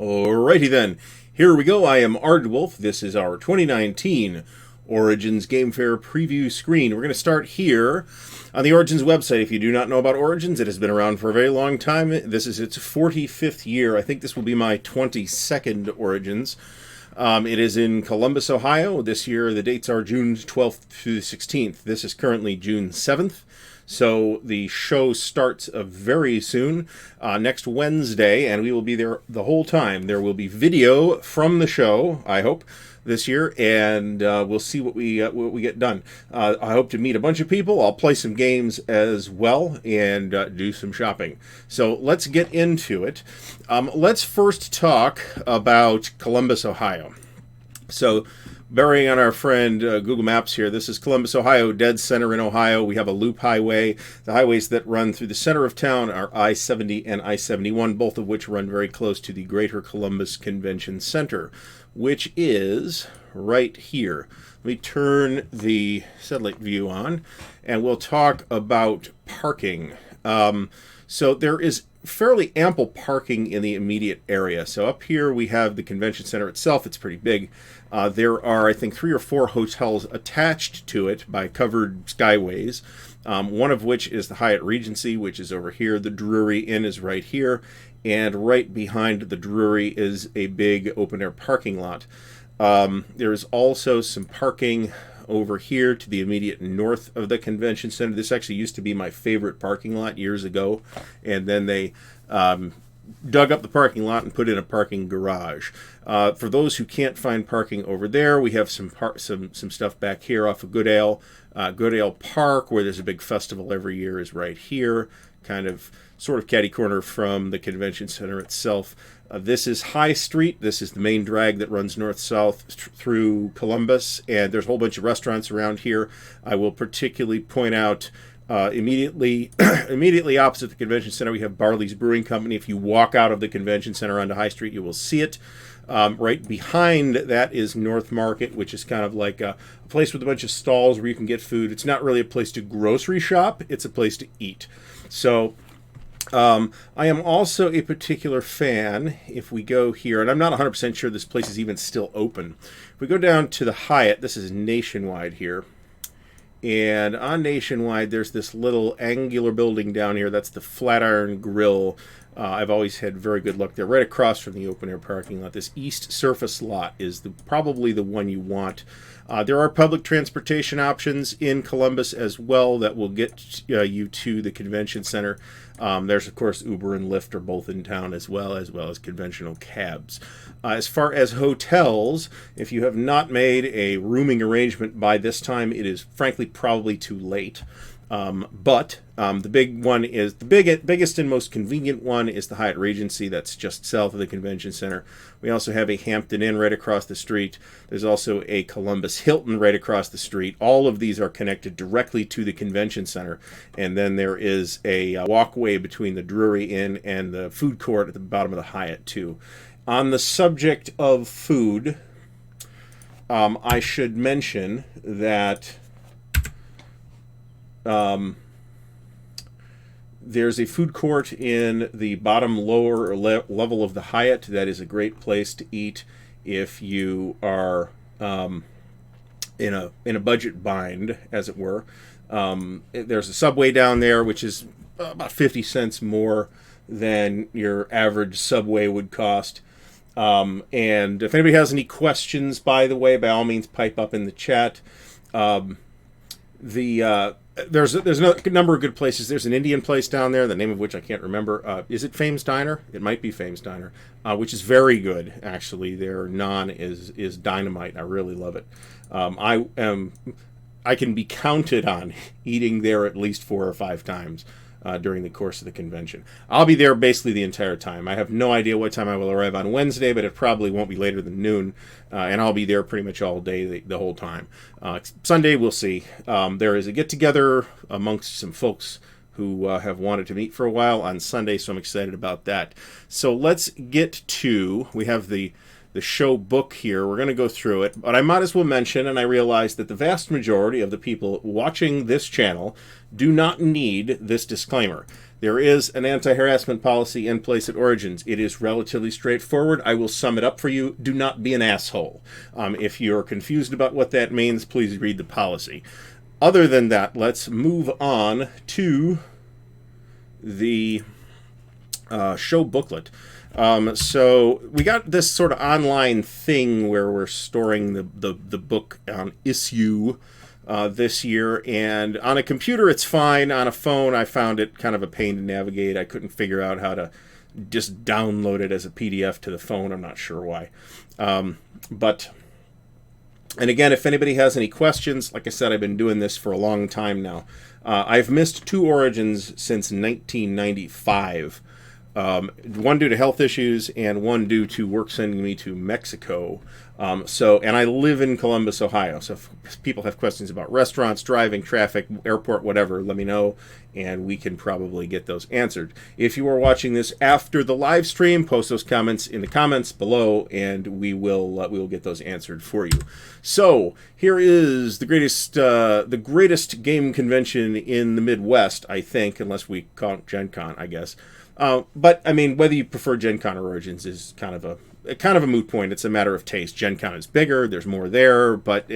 Alrighty then, here we go. I am Ardwolf. This is our 2019 Origins Game Fair preview screen. We're going to start here on the Origins website. If you do not know about Origins, it has been around for a very long time. This is its 45th year. I think this will be my 22nd Origins. It is in Columbus, Ohio. This year, the dates are June 12th through the 16th. This is currently June 7th. So the show starts very soon, next Wednesday, and we will be there the whole time. There will be video from the show, I hope, this year, and we'll see what we get done. I hope to meet a bunch of people. I'll play some games as well and do some shopping. So let's get into it. Let's first talk about Columbus, Ohio. So, burying on our friend Google Maps here, this is Columbus, Ohio, dead center in Ohio. We have a loop highway. The highways that run through the center of town are I-70 and I-71, both of which run very close to the Greater Columbus Convention Center, which is right here. Let me turn the satellite view on, and we'll talk about parking. So there is fairly ample parking in the immediate area. So up here we have the convention center itself. It's pretty big. There are, I think, 3 or 4 hotels attached to it by covered skyways, one of which is the Hyatt Regency, which is over here. The Drury Inn is right here, and right behind the Drury is a big open-air parking lot. There's also some parking over here to the immediate north of the convention center. This actually used to be my favorite parking lot years ago, and then they dug up the parking lot and put in a parking garage. For those who can't find parking over there, we have some stuff back here off of Goodale. Goodale Park, where there's a big festival every year, is right here, sort of catty corner from the convention center itself. This is High Street. This is the main drag that runs north-south through Columbus, and there's a whole bunch of restaurants around here. I will particularly point out immediately opposite the convention center, we have Barley's Brewing Company. If you walk out of the convention center onto High Street, you will see it. Right behind that is North Market, which is kind of like a place with a bunch of stalls where you can get food. It's not really a place to grocery shop. It's a place to eat. So I am also a particular fan, if we go here, and I'm not 100% sure this place is even still open. If we go down to the Hyatt, this is Nationwide here. And on Nationwide, there's this little angular building down here. That's the Flatiron Grill. I've always had very good luck there. Right across from the open-air parking lot. This east surface lot is probably the one you want. There are public transportation options in Columbus as well that will get you to the convention center. There's, of course, Uber and Lyft are both in town as well as conventional cabs. As far as hotels, if you have not made a rooming arrangement by this time, it is frankly probably too late. But the big one is the biggest and most convenient one is the Hyatt Regency. That's just south of the convention center. We also have a Hampton Inn right across the street. There's also a Columbus Hilton right across the street. All of these are connected directly to the convention center. And then there is a walkway between the Drury Inn and the food court at the bottom of the Hyatt too. On the subject of food, I should mention that there's a food court in the bottom lower level of the Hyatt. That is a great place to eat if you are in a budget bind, as it were. There's a Subway down there, which is about 50 cents more than your average Subway would cost. And if anybody has any questions, by the way, by all means, pipe up in the chat. There's a number of good places. There's an Indian place down there, the name of which I can't remember. Is it Fame's Diner? It might be Fame's Diner, which is very good, actually. Their naan is dynamite. I really love it. I can be counted on eating there at least 4 or 5 times during the course of the convention. I'll be there basically the entire time. I have no idea what time I will arrive on Wednesday, but it probably won't be later than noon, and I'll be there pretty much all day, the whole time. Sunday, we'll see. There is a get-together amongst some folks who have wanted to meet for a while on Sunday, so I'm excited about that. So let's get to, we have the show book here. We're going to go through it, but I might as well mention, and I realize that the vast majority of the people watching this channel do not need this disclaimer. There is an anti-harassment policy in place at Origins. It is relatively straightforward. I will sum it up for you. Do not be an asshole. If you're confused about what that means, please read the policy. Other than that, let's move on to the show booklet. So we got this sort of online thing where we're storing the book on issue this year, and on a computer it's fine. On a phone I found it kind of a pain to navigate. I couldn't figure out how to just download it as a PDF to the phone. I'm not sure why. And again, if anybody has any questions, like I said, I've been doing this for a long time now. I've missed 2 Origins since 1995. One due to health issues and one due to work sending me to Mexico. And I live in Columbus, Ohio. So if people have questions about restaurants, driving, traffic, airport, whatever, let me know, and we can probably get those answered. If you are watching this after the live stream, post those comments in the comments below, and we will get those answered for you. So here is the greatest game convention in the Midwest, I think, unless we count Gen Con, I guess. But I mean, whether you prefer Gen Con or Origins is kind of a moot point. It's a matter of taste. Gen Con is bigger, there's more there, but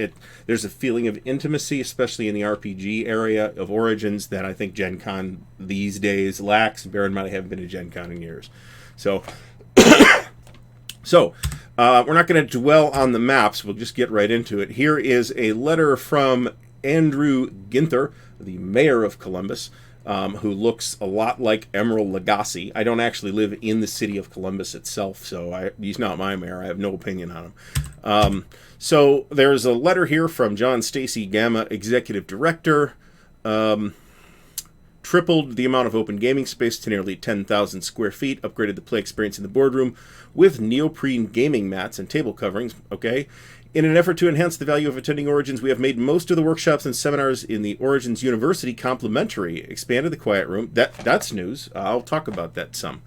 there's a feeling of intimacy, especially in the RPG area of Origins, that I think Gen Con these days lacks. Bear in mind, I haven't been to Gen Con in years. So, we're not going to dwell on the maps. We'll just get right into it. Here is a letter from Andrew Ginther, the mayor of Columbus, who looks a lot like Emeril Lagasse. I don't actually live in the city of Columbus itself, so he's not my mayor. I have no opinion on him. So there's a letter here from John Stacy Gamma, Executive Director. Tripled the amount of open gaming space to nearly 10,000 square feet. Upgraded the play experience in the boardroom with neoprene gaming mats and table coverings. Okay. In an effort to enhance the value of attending Origins, we have made most of the workshops and seminars in the Origins University complimentary. Expanded the quiet room. That's news. I'll talk about that some.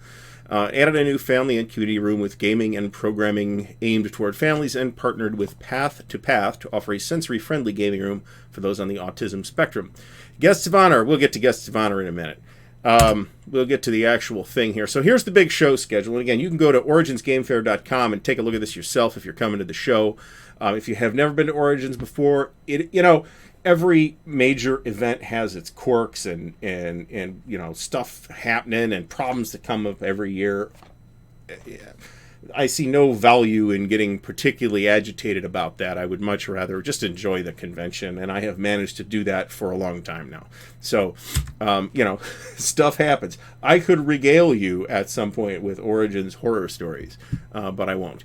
Added a new family and community room with gaming and programming aimed toward families, and partnered with Path to Path to offer a sensory-friendly gaming room for those on the autism spectrum. Guests of honor. We'll get to guests of honor in a minute. We'll get to the actual thing here. So here's the big show schedule. And again, you can go to originsgamefair.com and take a look at this yourself if you're coming to the show. If you have never been to Origins before, every major event has its quirks and stuff happening and problems that come up every year. I see no value in getting particularly agitated about that. I would much rather just enjoy the convention, and I have managed to do that for a long time now. So, stuff happens. I could regale you at some point with Origins horror stories, but I won't.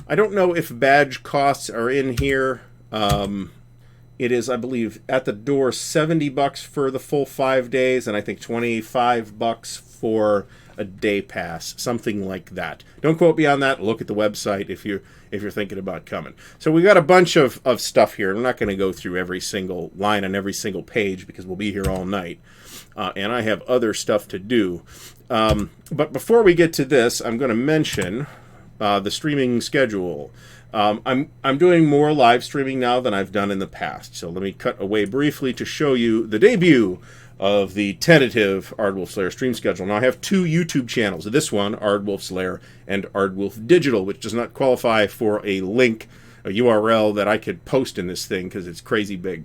I don't know if badge costs are in here. It is, I believe, at the door $70 for the full 5 days, and I think $25 for a day pass, something like that. Don't quote me on that. Look at the website if you're thinking about coming. So we got a bunch of stuff here. I'm not going to go through every single line on every single page because we'll be here all night, and I have other stuff to do. But before we get to this, I'm going to mention the streaming schedule. I'm doing more live streaming now than I've done in the past. So let me cut away briefly to show you the debut of the tentative Aardwolf's Lair stream schedule. Now I have 2 YouTube channels. This one, Aardwolf's Lair, and Aardwolf Digital, which does not qualify for a link, a URL that I could post in this thing because it's crazy big.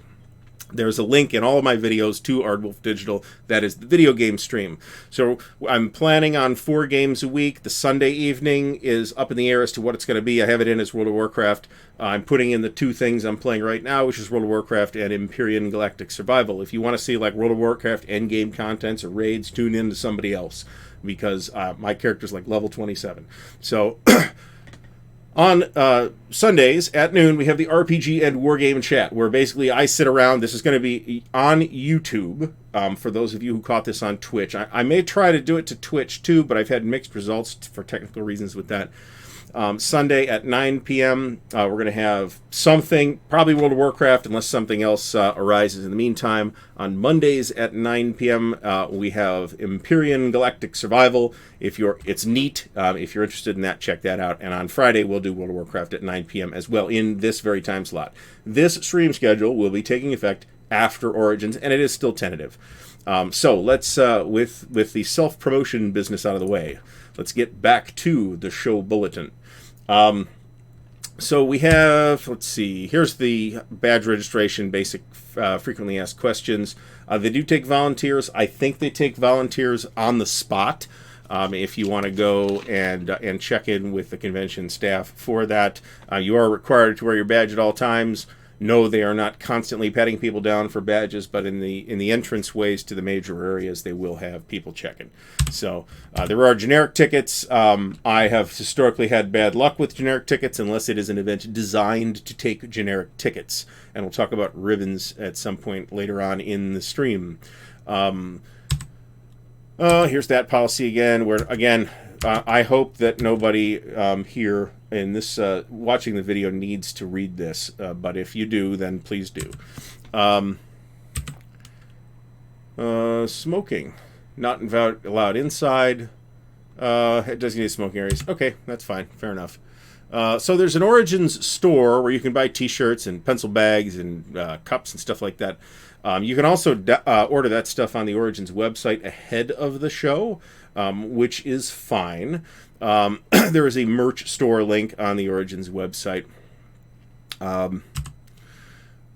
There's a link in all of my videos to Aardwolf Digital. That is the video game stream. So I'm planning on 4 games a week. The Sunday evening is up in the air as to what it's going to be. I have it in as World of Warcraft. I'm putting in the 2 things I'm playing right now, which is World of Warcraft and Empyrean Galactic Survival. If you want to see like World of Warcraft endgame contents or raids, tune in to somebody else because my character's like level 27. So on Sundays at noon, we have the RPG and Wargame chat, where basically I sit around. This is going to be on YouTube, for those of you who caught this on Twitch. I may try to do it to Twitch, too, but I've had mixed results for technical reasons with that. Sunday at 9 p.m., we're going to have something, probably World of Warcraft, unless something else arises in the meantime. On Mondays at 9 p.m., we have Empyrean Galactic Survival. It's neat. If you're interested in that, check that out. And on Friday, we'll do World of Warcraft at 9 p.m. as well in this very time slot. This stream schedule will be taking effect after Origins, and it is still tentative. So let's, with the self-promotion business out of the way, let's get back to the show bulletin. So we have, let's see, here's the badge registration, basic frequently asked questions. They do take volunteers. I think they take volunteers on the spot. If you want to go and check in with the convention staff for that, you are required to wear your badge at all times. No, they are not constantly patting people down for badges, but in the entrance ways to the major areas, they will have people checking. So there are generic tickets. I have historically had bad luck with generic tickets unless it is an event designed to take generic tickets. And we'll talk about ribbons at some point later on in the stream. Here's that policy again, where, again, I hope that nobody here in this watching the video needs to read this, but if you do, then please do. Smoking. Not allowed inside. Designated smoking areas. Okay, that's fine. Fair enough. So there's an Origins store where you can buy t-shirts and pencil bags and cups and stuff like that. You can also order that stuff on the Origins website ahead of the show, which is fine. There is a merch store link on the Origins website.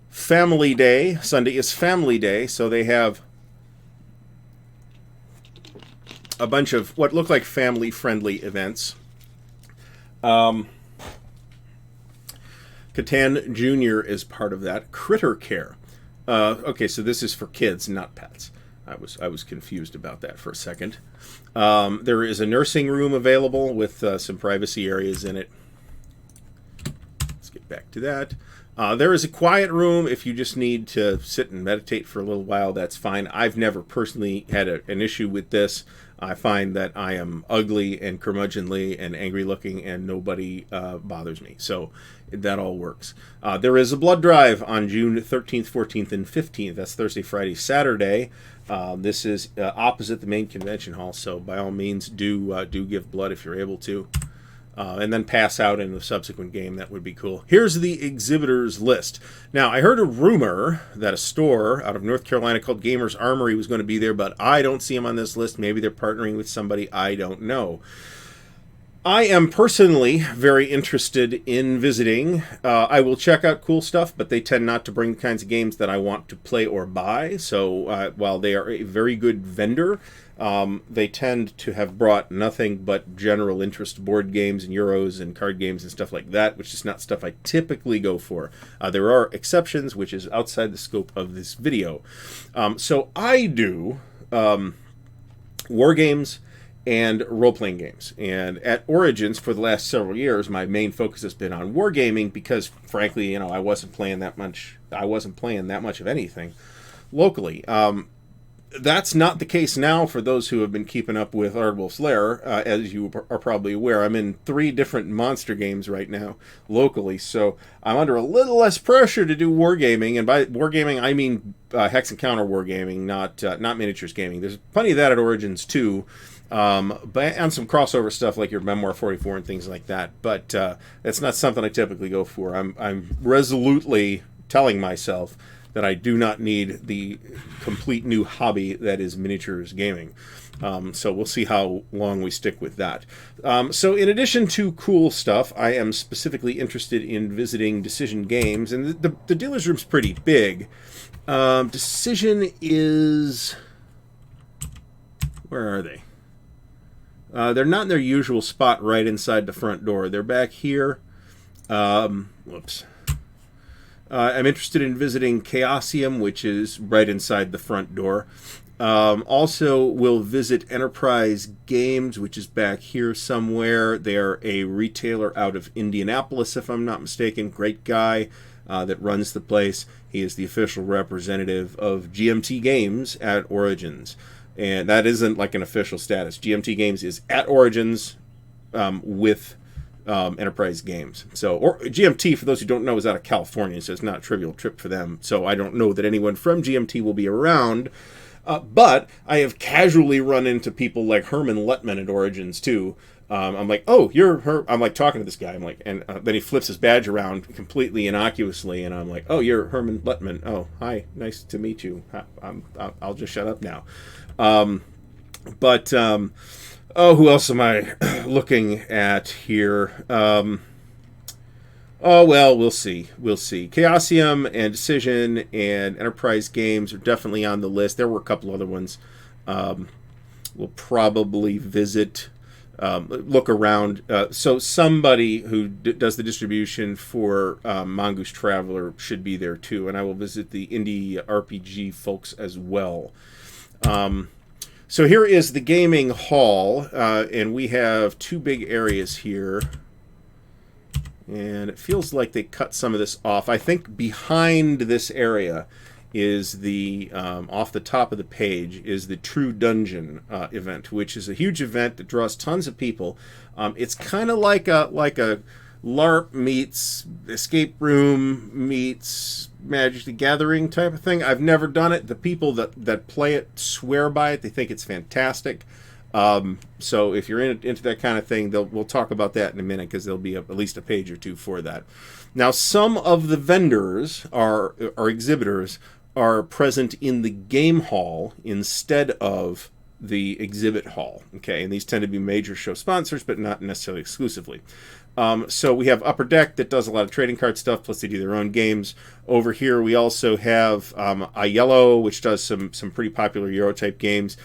Family Day. Sunday is Family Day, so they have a bunch of what look like family-friendly events. Catan Jr. is part of that. Critter Care. Okay, so this is for kids, not pets. I was confused about that for a second. There is a nursing room available with some privacy areas in it. Let's get back to that. There is a quiet room if you just need to sit and meditate for a little while. That's fine. I've never personally had an issue with this. I find that I am ugly and curmudgeonly and angry looking, and nobody bothers me. So that all works. There is a blood drive on June 13th, 14th, and 15th. That's Thursday, Friday, Saturday. This is opposite the main convention hall, so by all means do give blood if you're able to. And then pass out in the subsequent game. That would be cool. Here's the exhibitors list. Now, I heard a rumor that a store out of North Carolina called Gamers Armory was going to be there, but I don't see them on this list. Maybe they're partnering with somebody. I don't know. I am personally very interested in visiting. I will check out cool stuff, but they tend not to bring the kinds of games that I want to play or buy. So while they are a very good vendor, they tend to have brought nothing but general interest board games and Euros and card games and stuff like that, which is not stuff I typically go for. There are exceptions, which is outside the scope of this video. So I do war games and role-playing games. And at Origins, for the last several years, my main focus has been on wargaming because, frankly, I wasn't playing that much of anything locally. That's not the case now for those who have been keeping up with Ardwolf's Lair. As you are probably aware, I'm in 3 different monster games right now locally, so I'm under a little less pressure to do wargaming. And by wargaming, I mean hex and counter wargaming, not miniatures gaming. There's plenty of that at Origins too. But and some crossover stuff like your Memoir 44 and things like that. But that's not something I typically go for. I'm resolutely telling myself that I do not need the complete new hobby that is miniatures gaming. So we'll see how long we stick with that. So in addition to cool stuff, I am specifically interested in visiting Decision Games. And the dealer's room's pretty big. Decision is... Where are they? They're not in their usual spot right inside the front door. They're back here. Whoops. I'm interested in visiting Chaosium, which is right inside the front door. Also, we'll visit Enterprise Games, which is back here somewhere. They're a retailer out of Indianapolis, if I'm not mistaken. Great guy that runs the place. He is the official representative of GMT Games at Origins. And that isn't like an official status. GMT Games is at Origins with Enterprise Games. So, or GMT, for those who don't know, is out of California, so it's not a trivial trip for them. So I don't know that anyone from GMT will be around. But I have casually run into people like Herman Lettman at Origins too. I'm like, oh, you're her. I'm like talking to this guy. I'm like, and then he flips his badge around completely innocuously, and I'm like, oh, you're Herman Lettman. Oh, hi, nice to meet you. I'll just shut up now. Oh, who else am I looking at here? Oh, well, we'll see. We'll see. Chaosium and Decision and Enterprise Games are definitely on the list. There were a couple other ones. We'll probably visit, look around. So somebody who does the distribution for Mongoose Traveler should be there too. And I will visit the indie RPG folks as well. So here is the gaming hall. And we have two big areas here. And it feels like they cut some of this off. I think behind this area is the, off the top of the page, is the True Dungeon event, which is a huge event that draws tons of people. It's kind of like a LARP meets escape room meets Magic the Gathering type of thing. I've never done it. The people that play it swear by it. They think it's fantastic. So if you're into that kind of thing, we'll talk about that in a minute, because there'll be at least a page or two for that. Now, some of the vendors are exhibitors are present in the game hall instead of the exhibit hall. Okay, and these tend to be major show sponsors, but not necessarily exclusively. So we have Upper Deck that does a lot of trading card stuff, plus they do their own games. Over here we also have Aiello, which does some pretty popular Euro-type games.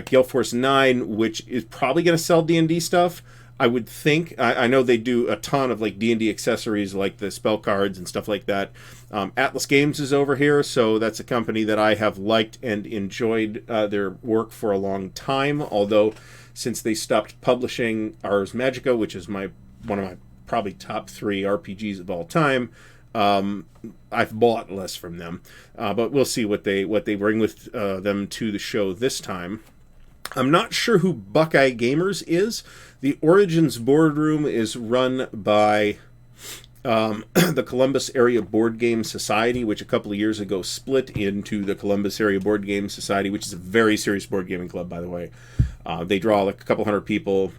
Gale Force 9, which is probably going to sell D&D stuff, I would think. I know they do a ton of like D&D accessories, like the spell cards and stuff like that. Atlas Games is over here, so that's a company that I have liked and enjoyed their work for a long time, although since they stopped publishing Ars Magica, which is one of my probably top 3 RPGs of all time, I've bought less from them. But we'll see what they bring with them to the show this time. I'm not sure who Buckeye Gamers is. The Origins boardroom is run by the Columbus Area Board Game Society, which a couple of years ago split into the Columbus Area Board Game Society, which is a very serious board gaming club, by the way. They draw like a couple hundred people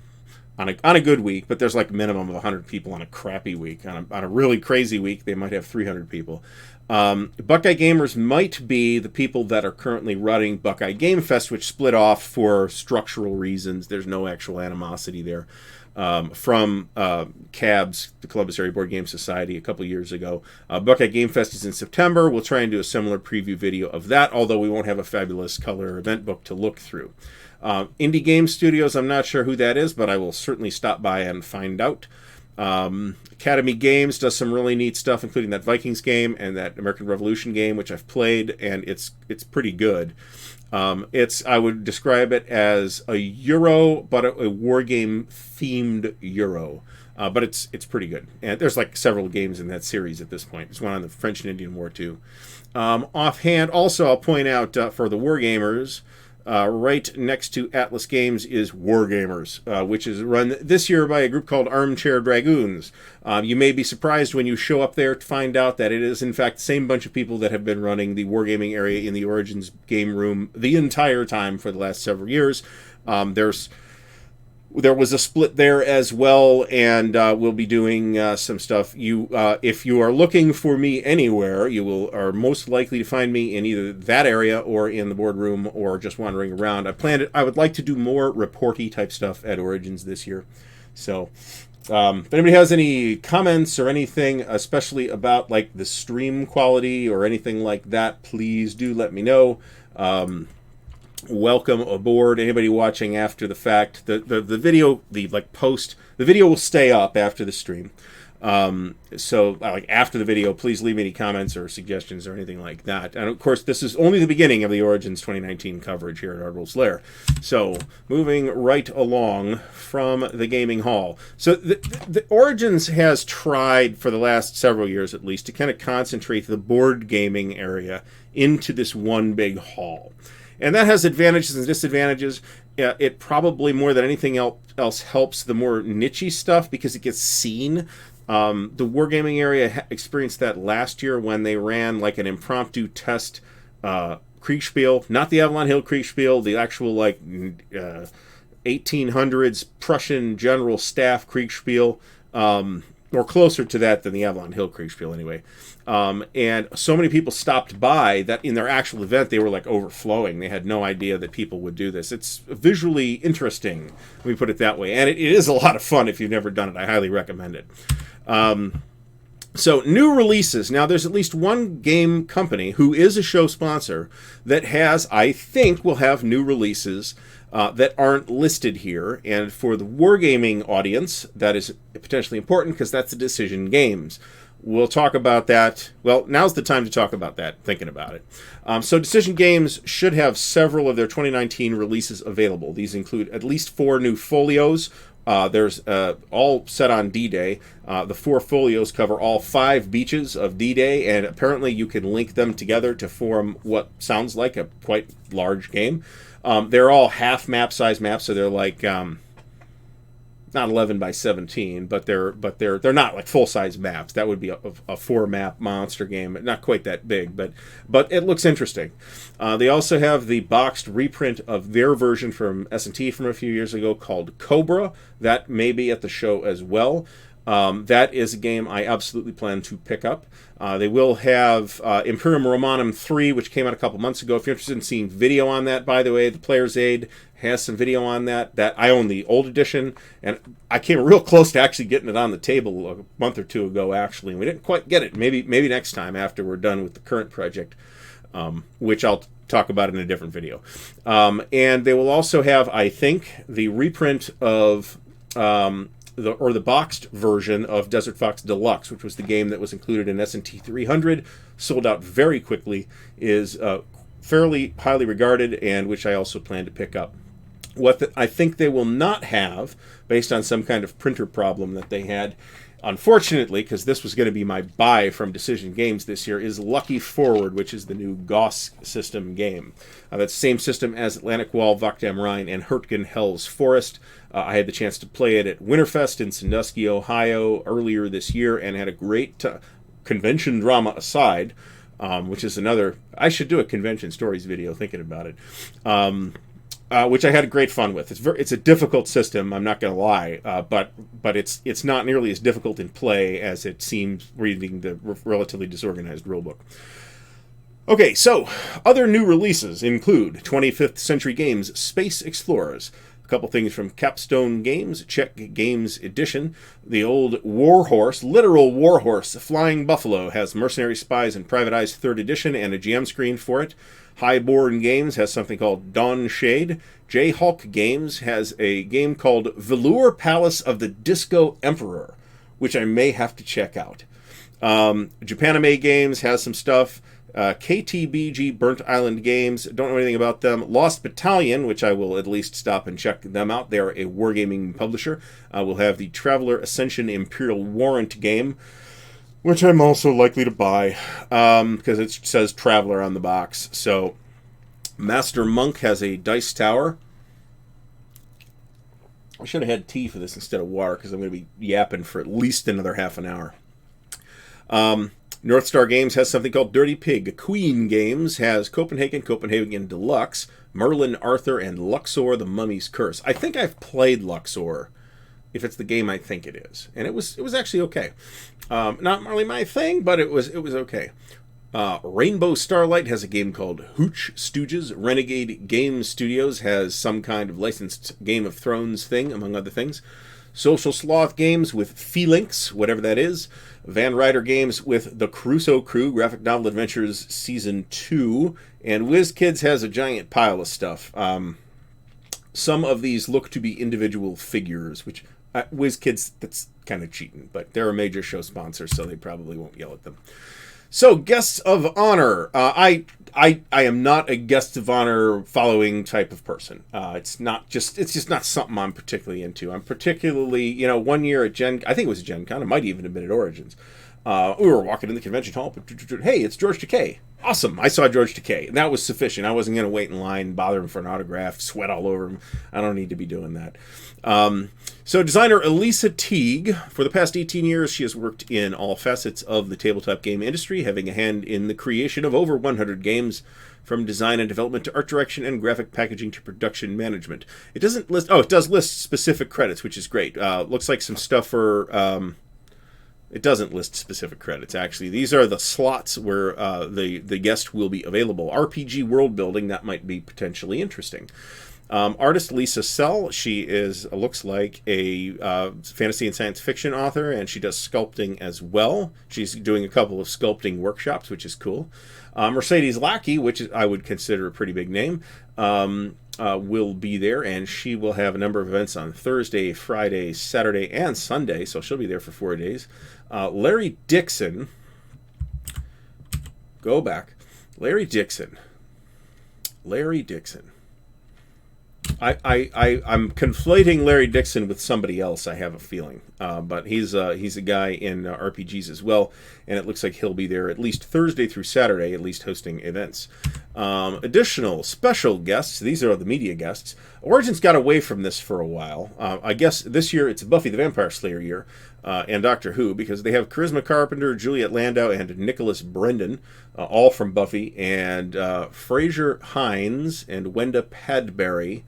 on a good week, but there's like a minimum of 100 people on a crappy week. On a really crazy week, they might have 300 people. Buckeye Gamers might be the people that are currently running Buckeye Game Fest, which split off for structural reasons. There's no actual animosity there. From CABS, the Columbus Area Board Game Society, a couple years ago. Buckeye Game Fest is in September. We'll try and do a similar preview video of that, although we won't have a fabulous color event book to look through. Indie Game Studios, I'm not sure who that is, but I will certainly stop by and find out. Academy Games does some really neat stuff, including that Vikings game and that American Revolution game, which I've played, and it's pretty good. I would describe it as a Euro, but a war game themed Euro. But it's pretty good. And there's like several games in that series at this point. There's one on the French and Indian War too. Offhand, also I'll point out for the Wargamers, right next to Atlas Games is Wargamers, which is run this year by a group called Armchair Dragoons. You may be surprised when you show up there to find out that it is, in fact, the same bunch of people that have been running the wargaming area in the Origins game room the entire time for the last several years. There was a split there as well, and we'll be doing some stuff. If you are looking for me anywhere, you are most likely to find me in either that area or in the boardroom or just wandering around. I would like to do more reporty type stuff at Origins this year. So if anybody has any comments or anything, especially about like the stream quality or anything like that, please do let me know. Welcome aboard. Anybody watching after the fact, the video, the video will stay up after the stream. So like after the video, please leave me any comments or suggestions or anything like that. And of course, this is only the beginning of the Origins 2019 coverage here at Ardwolf's Lair. So moving right along from the gaming hall. So the Origins has tried for the last several years at least to kind of concentrate the board gaming area into this one big hall. And that has advantages and disadvantages. It probably more than anything else helps the more niche stuff because it gets seen. The wargaming area experienced that last year when they ran like an impromptu test Kriegspiel, not the Avalon Hill Kriegspiel, the actual like 1800s Prussian general staff Kriegspiel, or closer to that than the Avalon Hill Kriegspiel anyway. And so many people stopped by that in their actual event they were like overflowing. They had no idea that people would do this. It's visually interesting, let me put it that way. And it is a lot of fun if you've never done it. I highly recommend it. So, new releases. Now, there's at least one game company who is a show sponsor that has, I think, will have new releases that aren't listed here. And for the wargaming audience, that is potentially important because that's the Decision Games. We'll talk about that. Well, now's the time to talk about that, thinking about it. So Decision Games should have several of their 2019 releases available. These include at least 4 new folios. There's all set on D-Day. The 4 folios cover all 5 beaches of D-Day, and apparently you can link them together to form what sounds like a quite large game. They're all half map size maps, so they're like not 11 by 17, but they're not like full size maps. That would be a 4 map monster game, not quite that big, but it looks interesting. They also have the boxed reprint of their version from S&T from a few years ago called Cobra. That may be at the show as well. That is a game I absolutely plan to pick up. They will have Imperium Romanum 3, which came out a couple months ago. If you're interested in seeing video on that, by the way, the Player's Aid has some video on that. That I own the old edition, and I came real close to actually getting it on the table a month or 2 ago, actually, and we didn't quite get it. Maybe next time after we're done with the current project, which I'll talk about in a different video. And they will also have, I think, the reprint of the boxed version of Desert Fox Deluxe, which was the game that was included in S&T 300, sold out very quickly, is fairly highly regarded, and which I also plan to pick up. What I think they will not have, based on some kind of printer problem that they had, unfortunately, because this was going to be my buy from Decision Games this year, is Lucky Forward, which is the new Gauss system game. That's the same system as Atlantic Wall, Wacht am Rhein, and Hurtgen Hell's Forest. I had the chance to play it at Winterfest in Sandusky, Ohio, earlier this year, and had a great convention drama aside, which is another... I should do a convention stories video thinking about it. Which I had great fun with. It's a difficult system, I'm not going to lie, but it's not nearly as difficult in play as it seems reading the relatively disorganized rulebook. Okay, so other new releases include 25th Century Games Space Explorers. A couple things from Capstone Games, Czech Games Edition. The old Warhorse, literal Warhorse, Flying Buffalo, has Mercenary Spies and Private Eyes 3rd Edition and a GM screen for it. Highborn Games has something called Dawn Shade. J-Hulk Games has a game called Velour Palace of the Disco Emperor, which I may have to check out. Japanime Games has some stuff. KTBG Burnt Island Games, don't know anything about them. Lost Battalion, which I will at least stop and check them out. They are a wargaming publisher. We'll have the Traveler Ascension Imperial Warrant game, which I'm also likely to buy because it says Traveler on the box. So, Master Monk has a dice tower. I should have had tea for this instead of water because I'm going to be yapping for at least another half an hour. North Star Games has something called Dirty Pig. Queen Games has Copenhagen Deluxe, Merlin Arthur, and Luxor the Mummy's Curse. I think I've played Luxor, if it's the game I think it is. And it was actually okay. Not really my thing, but it was okay. Rainbow Starlight has a game called Hooch Stooges. Renegade Game Studios has some kind of licensed Game of Thrones thing, among other things. Social Sloth Games with Feelinks, whatever that is. Van Ryder Games with The Crusoe Crew, Graphic Novel Adventures Season 2. And WizKids has a giant pile of stuff. Some of these look to be individual figures, which WizKids, that's kind of cheating, but they're a major show sponsor, so they probably won't yell at them. So, guests of honor. I am not a guest of honor following type of person. It's just not something I'm particularly into. I'm particularly, one year at I think it was Gen Con, it might even have been at Origins. We were walking in the convention hall. Hey, it's George Takei. Awesome. I saw George Takei. And that was sufficient. I wasn't going to wait in line, bother him for an autograph, sweat all over him. I don't need to be doing that. So designer Elisa Teague, for the past 18 years, she has worked in all facets of the tabletop game industry, having a hand in the creation of over 100 games, from design and development to art direction and graphic packaging to production management. It doesn't list... Oh, it does list specific credits, which is great. Looks like some stuff for... It doesn't list specific credits, actually. These are the slots where the guest will be available. RPG world building, that might be potentially interesting. Artist Lisa Sell, she looks like a fantasy and science fiction author, and she does sculpting as well. She's doing a couple of sculpting workshops, which is cool. Mercedes Lackey, which I would consider a pretty big name, will be there, and she will have a number of events on Thursday, Friday, Saturday, and Sunday, so she'll be there for 4 days. Larry Dixon, go back. Larry Dixon. I'm conflating Larry Dixon with somebody else, I have a feeling. But he's a guy in RPGs as well, and it looks like he'll be there at least Thursday through Saturday, at least hosting events. Additional special guests, these are the media guests. Origins got away from this for a while. I guess this year it's Buffy the Vampire Slayer year, and Doctor Who, because they have Charisma Carpenter, Juliet Landau, and Nicholas Brendan, all from Buffy, and Fraser Hines and Wenda Padbury,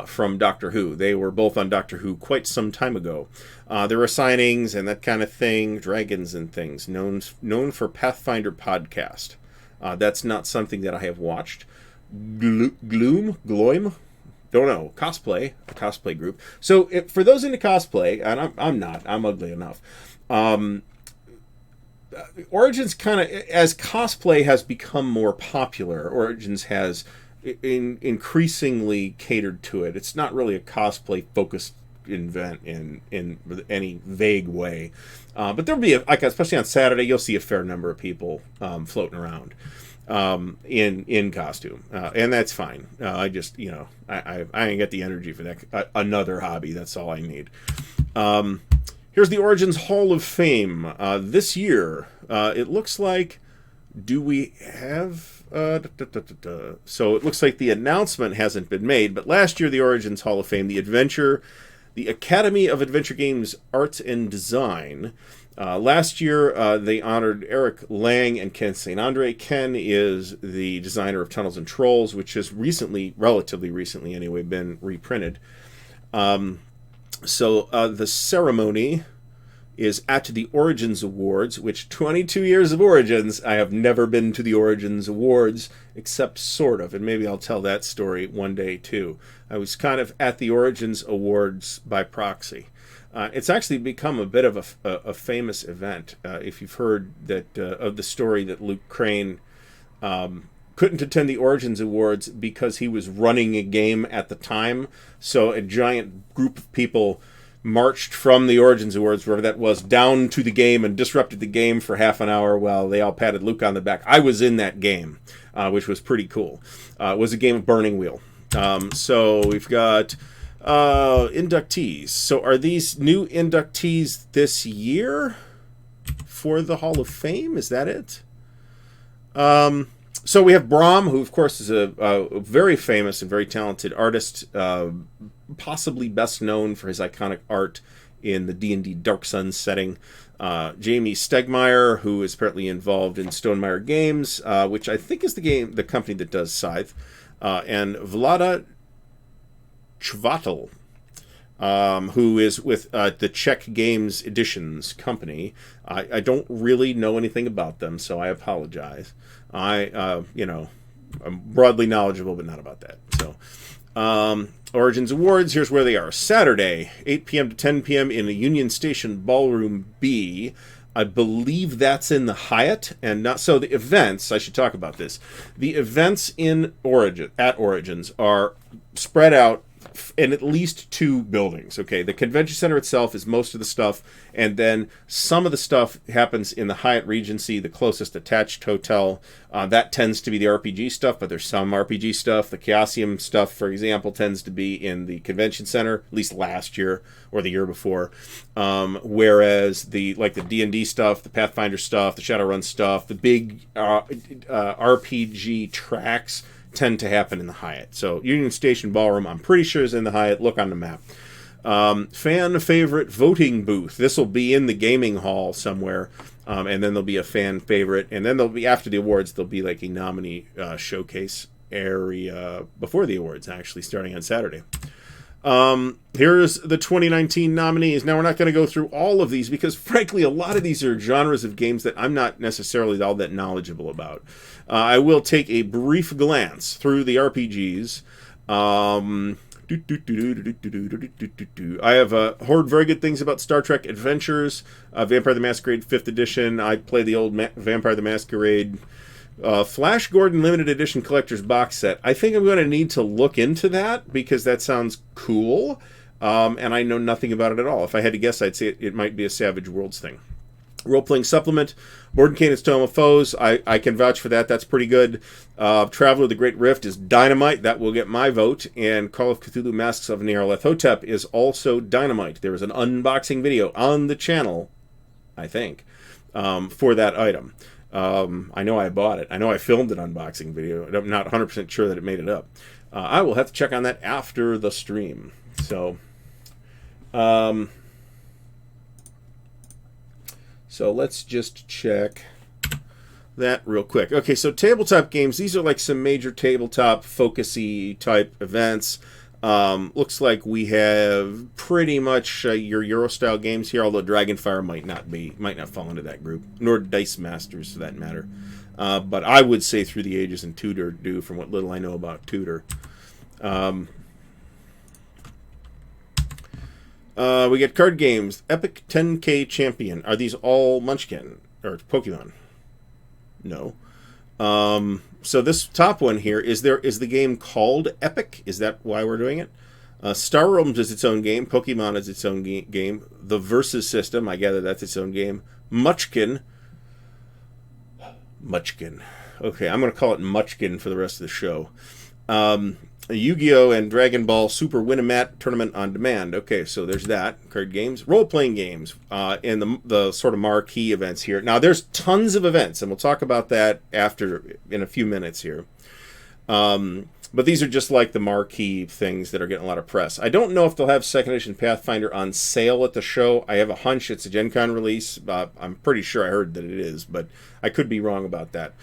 from Doctor Who. They were both on Doctor Who quite some time ago. There were signings and that kind of thing, dragons and things, known for Pathfinder podcast. That's not something that I have watched. Gloim? Don't know. Cosplay, a cosplay group. So for those into cosplay, and I'm not, I'm ugly enough. Origins kind of, as cosplay has become more popular, Origins has increasingly catered to it. It's not really a cosplay focused event in any vague way, but there'll be especially on Saturday, you'll see a fair number of people floating around in costume, and that's fine. I just I ain't got the energy for that. Another hobby. That's all I need. Here's the Origins Hall of Fame this year. It looks like. Do we have? So it looks like the announcement hasn't been made, but last year the Origins Hall of Fame, the Academy of Adventure Games Arts and Design. Last year they honored Eric Lang and Ken St. Andre. Ken is the designer of Tunnels and Trolls, which has relatively recently anyway, been reprinted. So the ceremony is at the Origins Awards, which 22 years of Origins, I have never been to the Origins Awards, except sort of, and maybe I'll tell that story one day too. I was kind of at the Origins Awards by proxy. It's actually become a bit of a famous event. If you've heard that of the story that Luke Crane couldn't attend the Origins Awards because he was running a game at the time, so a giant group of people marched from the Origins Awards, wherever that was, down to the game and disrupted the game for half an hour while they all patted Luke on the back. I was in that game, which was pretty cool. It was a game of Burning Wheel. So we've got inductees. So are these new inductees this year for the Hall of Fame? Is that it? So we have Brom, who of course is a very famous and very talented artist, possibly best known for his iconic art in the D&D Dark Sun setting. Jamie Stegmaier, who is apparently involved in Stonemaier Games, which I think is the company that does Scythe, and Vlada Chvatal, who is with the Czech Games Editions company. I don't really know anything about them, so I apologize. I'm broadly knowledgeable, but not about that. So, Origins Awards, here's where they are. Saturday, 8 p.m. to 10 p.m. in the Union Station Ballroom B. I believe that's in the Hyatt, and not so. The events, I should talk about this. The events at Origins are spread out and at least 2 buildings. Okay, the convention center itself is most of the stuff, and then some of the stuff happens in the Hyatt Regency, the closest attached hotel. That tends to be the RPG stuff, but there's some RPG stuff. The Chaosium stuff, for example, tends to be in the convention center, at least last year or the year before. Whereas the D&D stuff, the Pathfinder stuff, the Shadowrun stuff, the big RPG tracks tend to happen in the Hyatt. So Union Station Ballroom, I'm pretty sure, is in the Hyatt. Look on the map. Fan favorite voting booth. This will be in the gaming hall somewhere, and then there'll be a fan favorite, and then there'll be, after the awards, there'll be like a nominee showcase area before the awards, actually, starting on Saturday. Here's the 2019 nominees. Now, we're not going to go through all of these because, frankly, a lot of these are genres of games that I'm not necessarily all that knowledgeable about. I will take a brief glance through the RPGs. I have heard very good things about Star Trek Adventures, Vampire the Masquerade 5th Edition. I play the old Vampire the Masquerade Flash Gordon Limited Edition Collector's Box Set. I think I'm going to need to look into that because that sounds cool, and I know nothing about it at all. If I had to guess, I'd say it might be a Savage Worlds thing. Role-playing supplement, Bordenkainen's Tome of Foes. I can vouch for that. That's pretty good. Traveler the Great Rift is dynamite. That will get my vote. And Call of Cthulhu Masks of Nyarlathotep is also dynamite. There is an unboxing video on the channel, I think, for that item. I know I bought it. I know I filmed an unboxing video. I'm not 100% sure that it made it up. I will have to check on that after the stream. So, so let's just check that real quick. Okay, so tabletop games. These are like some major tabletop focusy type events. Looks like we have pretty much your Euro-style games here, although Dragonfire might not fall into that group, nor Dice Masters for that matter. But I would say Through the Ages and Tudor do, from what little I know about Tudor. We get card games. Epic 10K Champion. Are these all Munchkin or Pokemon? No. So this top one here, is the game called Epic? Is that why we're doing it? Star Realms is its own game. Pokemon is its own game. The Versus system, I gather that's its own game. Muchkin. Okay, I'm going to call it Muchkin for the rest of the show. Yu-Gi-Oh! And Dragon Ball Super Win-A-Mat Tournament on Demand. Okay, so there's that. Card games. Role-playing games. And the sort of marquee events here. Now, there's tons of events, and we'll talk about that in a few minutes here. But these are just like the marquee things that are getting a lot of press. I don't know if they'll have 2nd Edition Pathfinder on sale at the show. I have a hunch it's a Gen Con release. I'm pretty sure I heard that it is, but I could be wrong about that.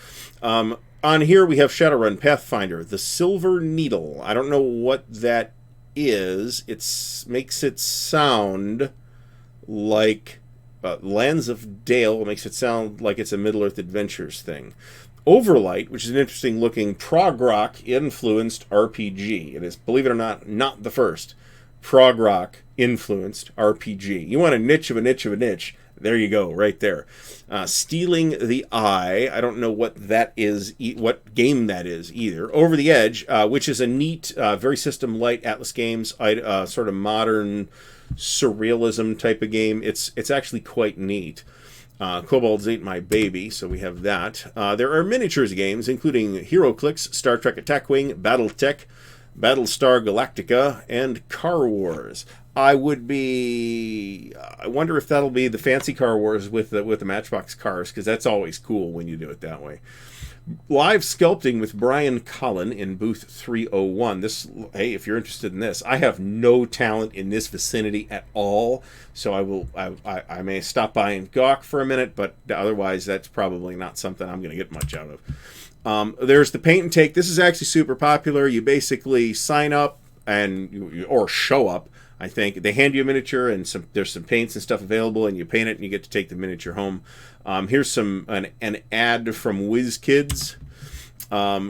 On here we have Shadowrun Pathfinder, the Silver Needle. I don't know what that is. It makes it sound like Lands of Dale. It makes it sound like it's a Middle-earth Adventures thing. Overlight, which is an interesting looking prog rock influenced RPG. It is, believe it or not the first prog rock influenced RPG. You want a niche of a niche of a niche. There you go, right there. Stealing the Eye. I don't know what that is, what game that is either. Over the Edge, which is a neat, very System Light Atlas Games, sort of modern surrealism type of game. It's actually quite neat. Kobolds Ain't My Baby, so we have that. There are miniatures games, including HeroClix, Star Trek Attack Wing, Battletech, Battlestar Galactica, and Car Wars. I wonder if that'll be the fancy Car Wars with the Matchbox cars, because that's always cool when you do it that way. Live sculpting with Brian Cullen in booth 301. Hey, if you're interested in this, I have no talent in this vicinity at all, so I may stop by and gawk for a minute, but otherwise that's probably not something I'm going to get much out of. There's the paint and take. This is actually super popular. You basically sign up or show up. I think they hand you a miniature and there's some paints and stuff available, and you paint it and you get to take the miniature home. Here's an ad from WizKids.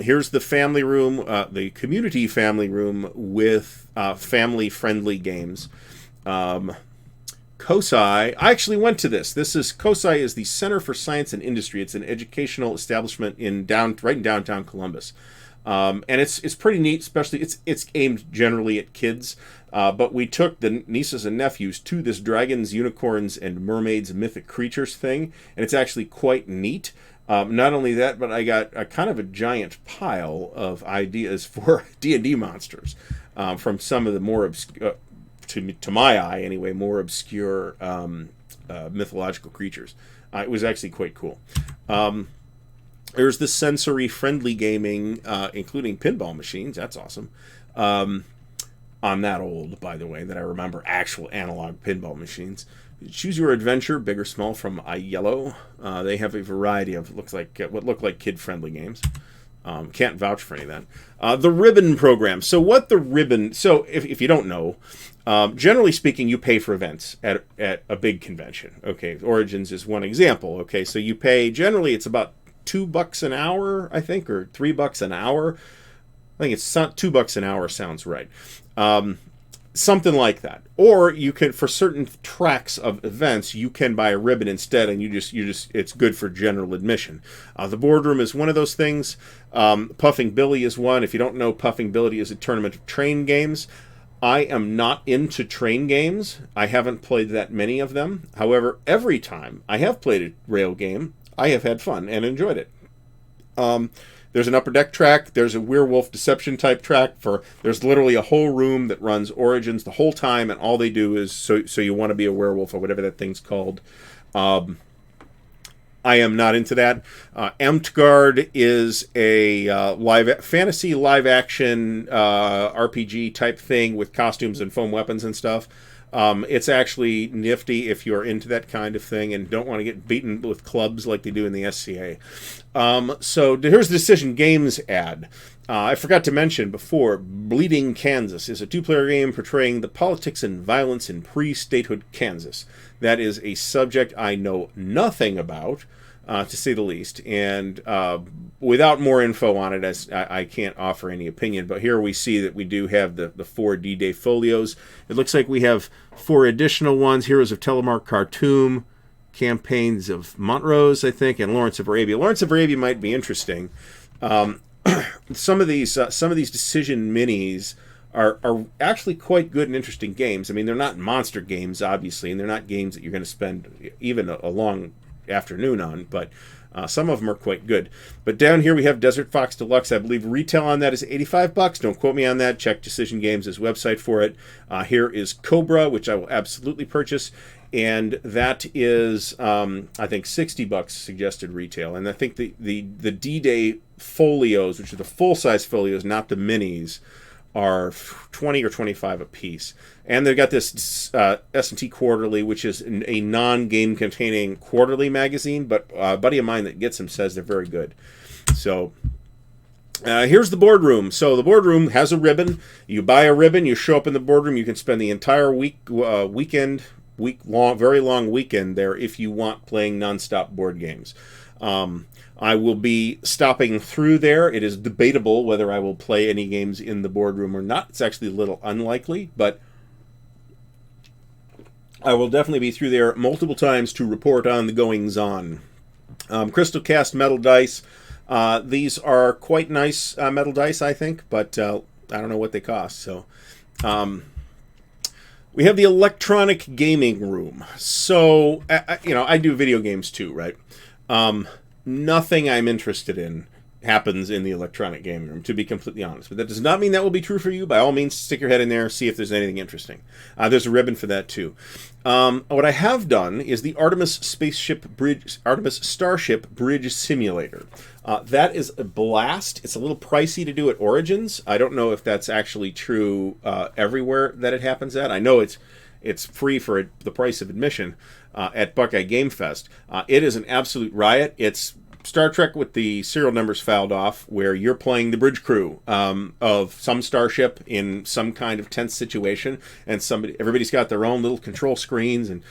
Here's the family room, the community family room with family-friendly games. COSI, I actually went to this. COSI is the Center for Science and Industry. It's an educational establishment right in downtown Columbus. And it's pretty neat, especially it's aimed generally at kids. But we took the nieces and nephews to this dragons, unicorns, and mermaids, mythic creatures thing, and it's actually quite neat. Not only that, but I got a kind of a giant pile of ideas for D&D monsters from some of the more obscure, to my eye anyway, more obscure mythological creatures. It was actually quite cool. There's the sensory-friendly gaming, including pinball machines. That's awesome. I'm that old, by the way, that I remember actual analog pinball machines. Choose Your Adventure, big or small, from iYellow. They have a variety of what look like kid-friendly games. Can't vouch for any of that. The Ribbon program. So what the Ribbon... So if you don't know, generally speaking, you pay for events at a big convention. Okay, Origins is one example. Okay, so you pay... Generally, it's about $2 an hour, I think, or $3 an hour. I think it's $2 an hour sounds right. Something like that. Or you can, for certain tracks of events, you can buy a ribbon instead, and you just it's good for general admission. The boardroom is one of those things. Puffing Billy is one. If you don't know, Puffing Billy is a tournament of train games. I am not into train games. I haven't played that many of them. However, every time I have played a rail game, I have had fun and enjoyed it. There's an upper deck track. There's a werewolf deception type track. There's literally a whole room that runs Origins the whole time, and all they do is so you want to be a werewolf or whatever that thing's called. I am not into that. Amtgard is a fantasy live action RPG type thing with costumes and foam weapons and stuff. It's actually nifty if you're into that kind of thing and don't want to get beaten with clubs like they do in the SCA. So here's the Decision Games ad. I forgot to mention before, Bleeding Kansas is a 2-player game portraying the politics and violence in pre-statehood Kansas. That is a subject I know nothing about, to say the least, and without more info on it, I can't offer any opinion, but here we see that we do have the 4 D-Day folios. It looks like we have 4 additional ones: Heroes of Telemark, Khartoum, Campaigns of Montrose, I think, and Lawrence of Arabia. Lawrence of Arabia might be interesting. Some of these Decision minis are actually quite good and interesting games. I mean, they're not monster games, obviously, and they're not games that you're going to spend even a long afternoon on, but some of them are quite good. But down here we have Desert Fox Deluxe. I believe retail on that is $85. Don't quote me on that. Check Decision Games' website for it. Here is Cobra, which I will absolutely purchase, and that is I think $60 suggested retail. And I think the D-Day folios, which are the full-size folios, not the minis, are $20 or $25 a piece. And they've got this S&T Quarterly, which is a non-game containing quarterly magazine, but a buddy of mine that gets them says they're very good. So here's the boardroom. So the boardroom has a ribbon. You buy a ribbon, you show up in the boardroom, you can spend the entire very long weekend there if you want, playing nonstop board games. I will be stopping through there. It is debatable whether I will play any games in the boardroom or not. It's actually a little unlikely, but I will definitely be through there multiple times to report on the goings-on. Crystal Cast metal dice. These are quite nice metal dice, I think, but I don't know what they cost. So we have the electronic gaming room. So, I do video games too, right? Nothing I'm interested in happens in the electronic gaming room, to be completely honest. But that does not mean that will be true for you. By all means, stick your head in there, see if there's anything interesting. There's a ribbon for that too. What I have done is the Artemis Starship Bridge Simulator. That is a blast. It's a little pricey to do at Origins. I don't know if that's actually true everywhere that it happens at. I know it's free for the price of admission at Buckeye Game Fest. It is an absolute riot. It's Star Trek with the serial numbers filed off, where you're playing the bridge crew of some starship in some kind of tense situation, and everybody's got their own little control screens and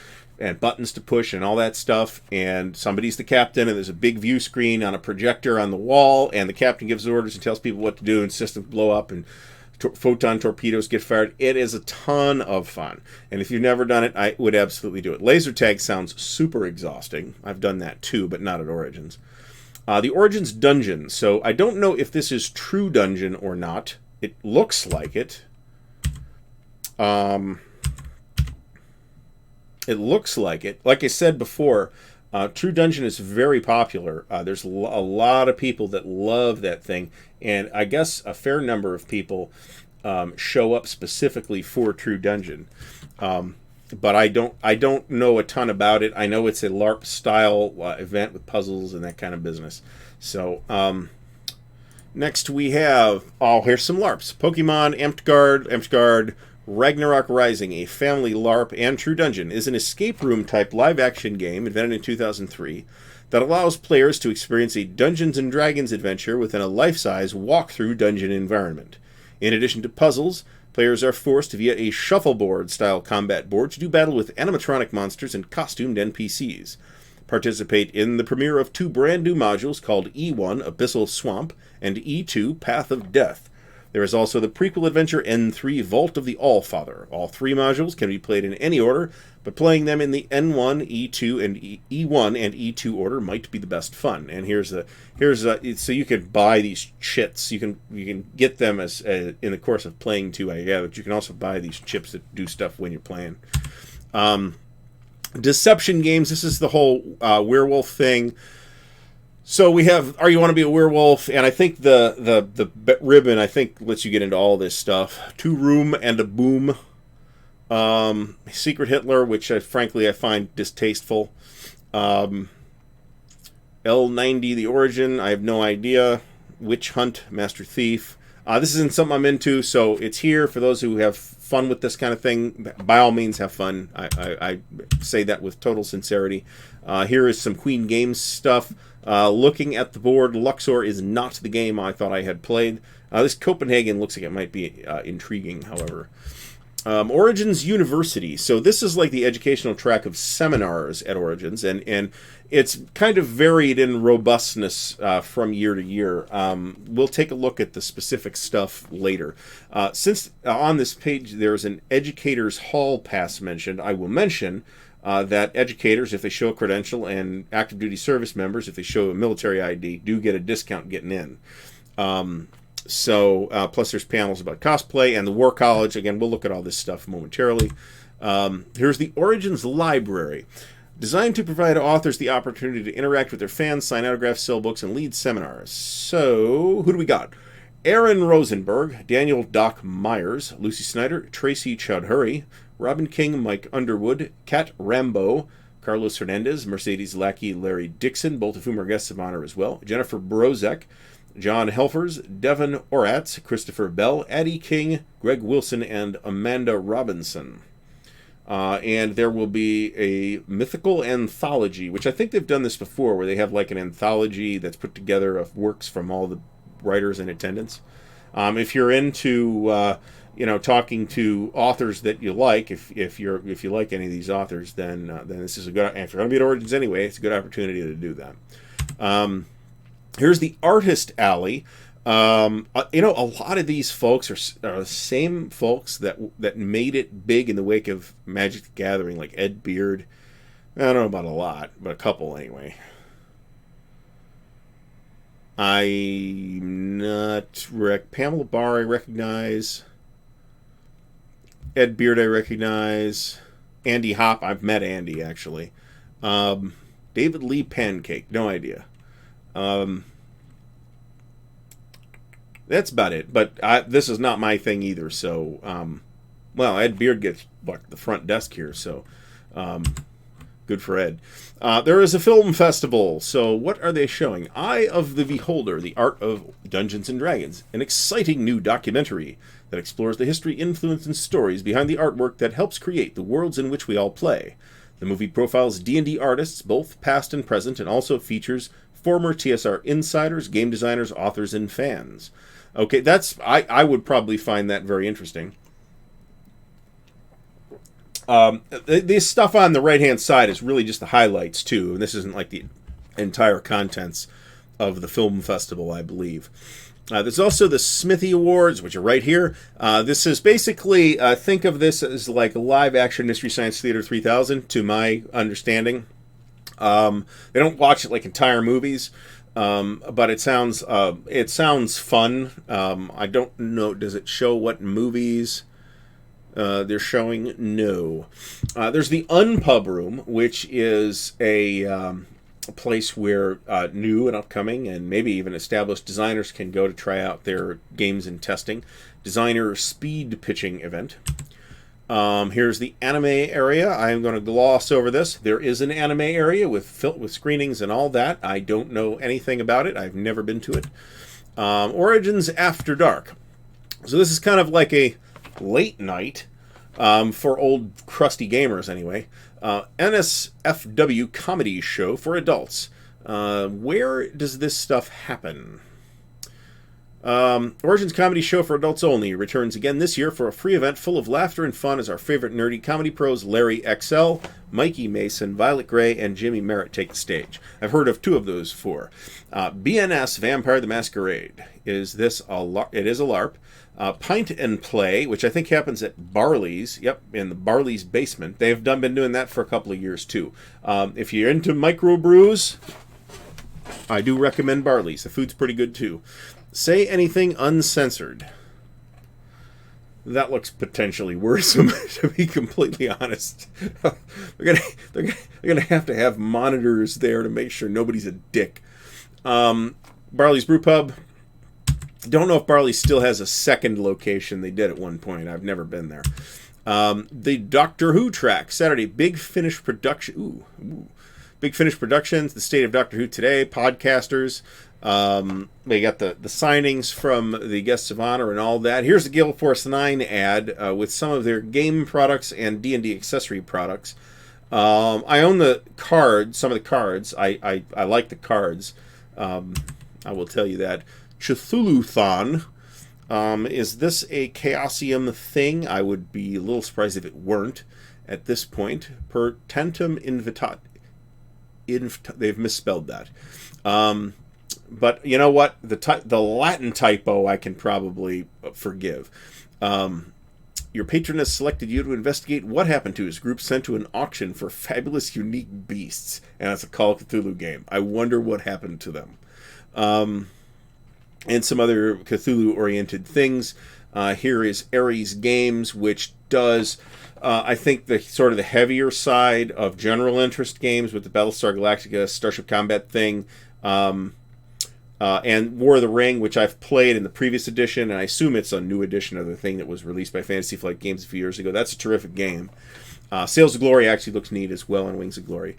buttons to push and all that stuff, and somebody's the captain, and there's a big view screen on a projector on the wall, and the captain gives orders and tells people what to do, and systems blow up, and photon torpedoes get fired. It is a ton of fun, and if you've never done it, I would absolutely do it. Laser tag sounds super exhausting. I've done that too, but not at Origins. The Origins Dungeon. So I don't know if this is true dungeon or not. It looks like it. It looks like it. Like I said before, True Dungeon is very popular. There's a lot of people that love that thing, and I guess a fair number of people show up specifically for True Dungeon. But I don't know a ton about it. I know it's a LARP style event with puzzles and that kind of business. So next we have here's some LARPs: Pokemon, Amtgard, Ragnarok Rising, a family LARP, and True Dungeon is an escape room type live action game invented in 2003 that allows players to experience a Dungeons and Dragons adventure within a life-size walk-through dungeon environment. In addition to puzzles, players are forced via a shuffleboard-style combat board to do battle with animatronic monsters and costumed NPCs. Participate in the premiere of 2 brand new modules called E1, Abyssal Swamp, and E2, Path of Death. There is also the prequel adventure N3, Vault of the Allfather. All 3 modules can be played in any order, but playing them in the N1, E2, and E1 and E2 order might be the best fun. And so you can buy these chits. You can get them as in the course of playing too. But you can also buy these chips that do stuff when you're playing. Deception games. This is the whole werewolf thing. So we have Are You Want to Be a Werewolf? And I think the ribbon, I think, lets you get into all this stuff. 2 Room and a Boom. Secret Hitler, which frankly I find distasteful. L90, The Origin, I have no idea. Witch Hunt, Master Thief. This isn't something I'm into, so it's here for those who have fun with this kind of thing. By all means, have fun. I say that with total sincerity. Here is some Queen Games stuff. Looking at the board, Luxor is not the game I thought I had played. This Copenhagen looks like it might be intriguing, however. Origins University. So this is like the educational track of seminars at Origins, and it's kind of varied in robustness from year to year. We'll take a look at the specific stuff later. Since on this page there's an Educators Hall Pass mentioned, I will mention that educators, if they show a credential, and active duty service members, if they show a military ID, do get a discount getting in. Plus there's panels about cosplay and the War College. Again, we'll look at all this stuff momentarily. Here's the Origins Library, designed to provide authors the opportunity to interact with their fans, sign autographs, sell books, and lead seminars. So, who do we got? Aaron Rosenberg, Daniel Doc Myers, Lucy Snyder, Tracy Chowdhury, Robin King, Mike Underwood, Kat Rambo, Carlos Hernandez, Mercedes Lackey, Larry Dixon, both of whom are guests of honor as well, Jennifer Brozek, John Helfers, Devin Oratz, Christopher Bell, Addie King, Greg Wilson, and Amanda Robinson. And there will be a mythical anthology, which I think they've done this before, where they have like an anthology that's put together of works from all the writers in attendance. If you're into talking to authors that you like, if you like any of these authors, then this is a good. If you're going to be at Origins anyway, it's a good opportunity to do that. Here's the Artist Alley. A lot of these folks are the same folks that made it big in the wake of Magic the Gathering, like Ed Beard. I don't know about a lot, but a couple anyway. Pamela Barr I recognize. Ed Beard I recognize. Andy Hopp, I've met Andy actually. David Lee Pancake, no idea. That's about it. But this is not my thing either. So, Ed Beard gets the front desk here. So, good for Ed. There is a film festival. So, what are they showing? Eye of the Beholder: The Art of Dungeons and Dragons, an exciting new documentary that explores the history, influence, and stories behind the artwork that helps create the worlds in which we all play. The movie profiles D&D artists, both past and present, and also features former TSR insiders, game designers, authors, and fans. Okay, I would probably find that very interesting. This stuff on the right-hand side is really just the highlights, too, and this isn't like the entire contents of the film festival, I believe. There's also the Smithy Awards, which are right here. This is basically, think of this as like a live-action Mystery Science Theater 3000, to my understanding. They don't watch it like entire movies. But it sounds fun. I don't know. Does it show what movies they're showing? No. There's the Unpub Room, which is a place where new and upcoming and maybe even established designers can go to try out their games in testing. Designer speed pitching event. Here's the anime area. I'm going to gloss over this. There is an anime area with screenings and all that. I don't know anything about it. I've never been to it. Origins After Dark. So this is kind of like a late night for old crusty gamers anyway. NSFW comedy show for adults. Where does this stuff happen? Origins Comedy Show for Adults Only returns again this year for a free event full of laughter and fun as our favorite nerdy comedy pros Larry XL, Mikey Mason, Violet Gray, and Jimmy Merritt take the stage. I've heard of two of those four. BNS Vampire the Masquerade. It is a LARP. Pint and Play, which I think happens at Barley's. Yep, in the Barley's basement. They've been doing that for a couple of years too. If you're into microbrews, I do recommend Barley's. The food's pretty good too. Say Anything Uncensored. That looks potentially worrisome, to be completely honest. They're gonna have to have monitors there to make sure nobody's a dick. Barley's Brew Pub. Don't know if Barley still has a second location. They did at one point. I've never been there. The Doctor Who track Saturday. Big Finish production. Big Finish Productions. The State of Doctor Who Today. Podcasters. They got the signings from the guests of honor and all that. Here's the Guild Force 9 ad with some of their game products and D&D accessory products. I own some of the cards. I like the cards. I will tell you that. Cthulhu-thon. Is this a Chaosium thing? I would be a little surprised if it weren't at this point. Per Tentum Invitat. They've misspelled that. But you know what? The Latin typo I can probably forgive. Your patron has selected you to investigate what happened to his group sent to an auction for fabulous unique beasts. And it's a Call of Cthulhu game. I wonder what happened to them. And some other Cthulhu-oriented things. Here is Ares Games, which does, I think, the sort of the heavier side of general interest games with the Battlestar Galactica Starship Combat thing. And War of the Ring, which I've played in the previous edition, and I assume it's a new edition of the thing that was released by Fantasy Flight Games a few years ago. That's a terrific game. Sails of Glory actually looks neat as well on Wings of Glory.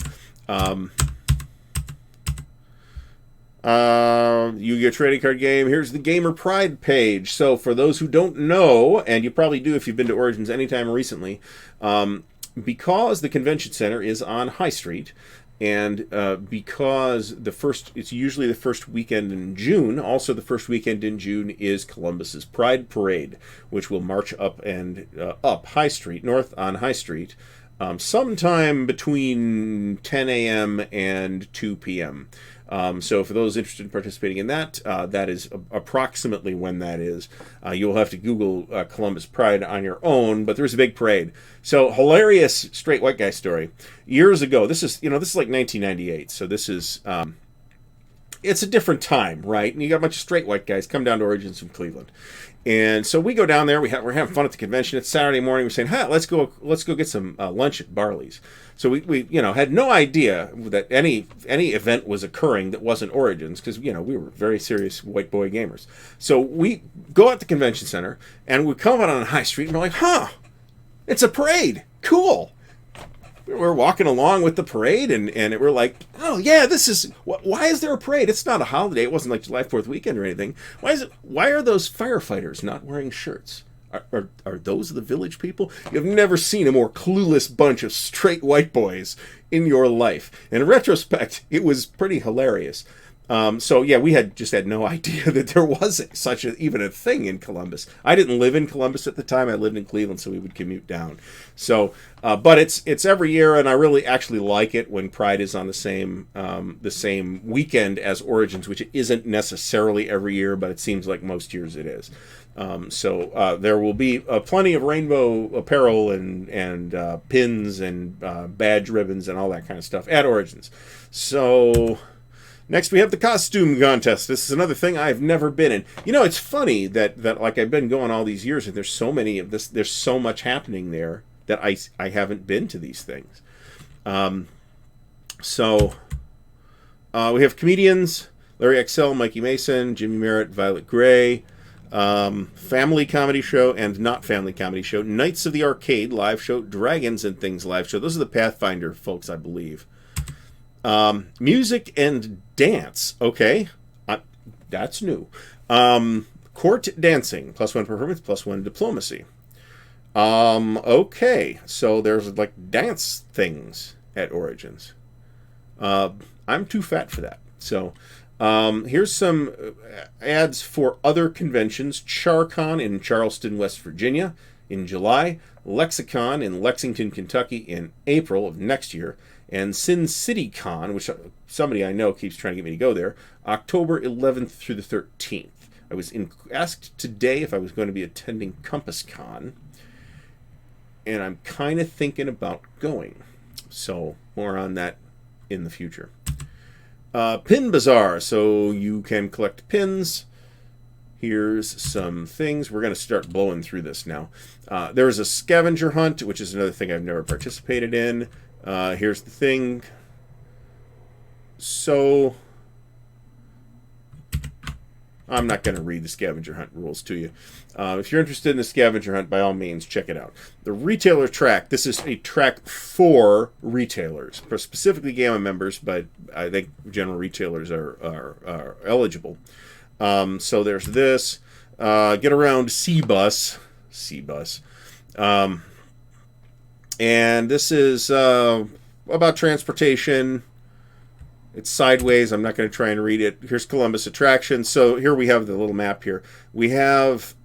Yu-Gi-Oh! Trading card game. Here's the Gamer Pride page. So for those who don't know, and you probably do if you've been to Origins anytime recently, because the convention center is on High Street, and because it's usually the first weekend in June. Also, the first weekend in June is Columbus's Pride Parade, which will march up High Street, north on High Street, sometime between 10 a.m. and 2 p.m. So for those interested in participating in that, that is approximately when that is. You'll have to Google Columbus Pride on your own, but there's a big parade. So hilarious straight white guy story. Years ago, this is like 1998. So this is it's a different time, right? And you got a bunch of straight white guys come down to Origins from Cleveland. And so we go down there. We're having fun at the convention. It's Saturday morning. We're saying, let's go get some lunch at Barley's. So we had no idea that any event was occurring that wasn't Origins, because we were very serious white boy gamers. So we go at the convention center and we come out on High Street and we're like, it's a parade. Cool. We're walking along with the parade and we're like, oh yeah, why is there a parade? It's not a holiday. It wasn't like July 4th weekend or anything. Why are those firefighters not wearing shirts? Are those the village people? You've never seen a more clueless bunch of straight white boys in your life. In retrospect, it was pretty hilarious. So yeah, we had no idea that there was even a thing in Columbus. I didn't live in Columbus at the time. I lived in Cleveland, so we would commute down. So, but it's every year, and I really actually like it when Pride is on the same weekend as Origins, which it isn't necessarily every year, but it seems like most years it is. So there will be plenty of rainbow apparel and pins and badge ribbons and all that kind of stuff at Origins. So Next, we have the costume contest. This is another thing I've never been in. You know, it's funny that like I've been going all these years, and there's so many of this. There's so much happening there that I haven't been to these things. So we have comedians: Larry XL, Mikey Mason, Jimmy Merritt, Violet Gray. Family comedy show and not family comedy show, Knights of the Arcade live show, Dragons and Things live show. Those are the Pathfinder folks, I believe. Music and dance. Okay, that's new. Court dancing, +1 performance, +1 diplomacy. Okay, so there's like dance things at Origins. I'm too fat for that. So here's some ads for other conventions. CharCon in Charleston, West Virginia in July. Lexicon in Lexington, Kentucky in April of next year. And Sin City Con, which somebody I know keeps trying to get me to go there, October 11th through the 13th. I was asked today if I was going to be attending Compass Con, and I'm kind of thinking about going. So more on that in the future. Pin Bazaar, so you can collect pins. Here's some things. We're going to start blowing through this now. There's a scavenger hunt, which is another thing I've never participated in. Here's the thing. So I'm not going to read the scavenger hunt rules to you. If you're interested in the scavenger hunt, by all means, check it out. The retailer track. This is a track for retailers, for specifically Gamma members, but I think general retailers are eligible. So there's this. Get around C-Bus. And this is about transportation. It's sideways. I'm not going to try and read it. Here's Columbus attractions. So here we have the little map here. We have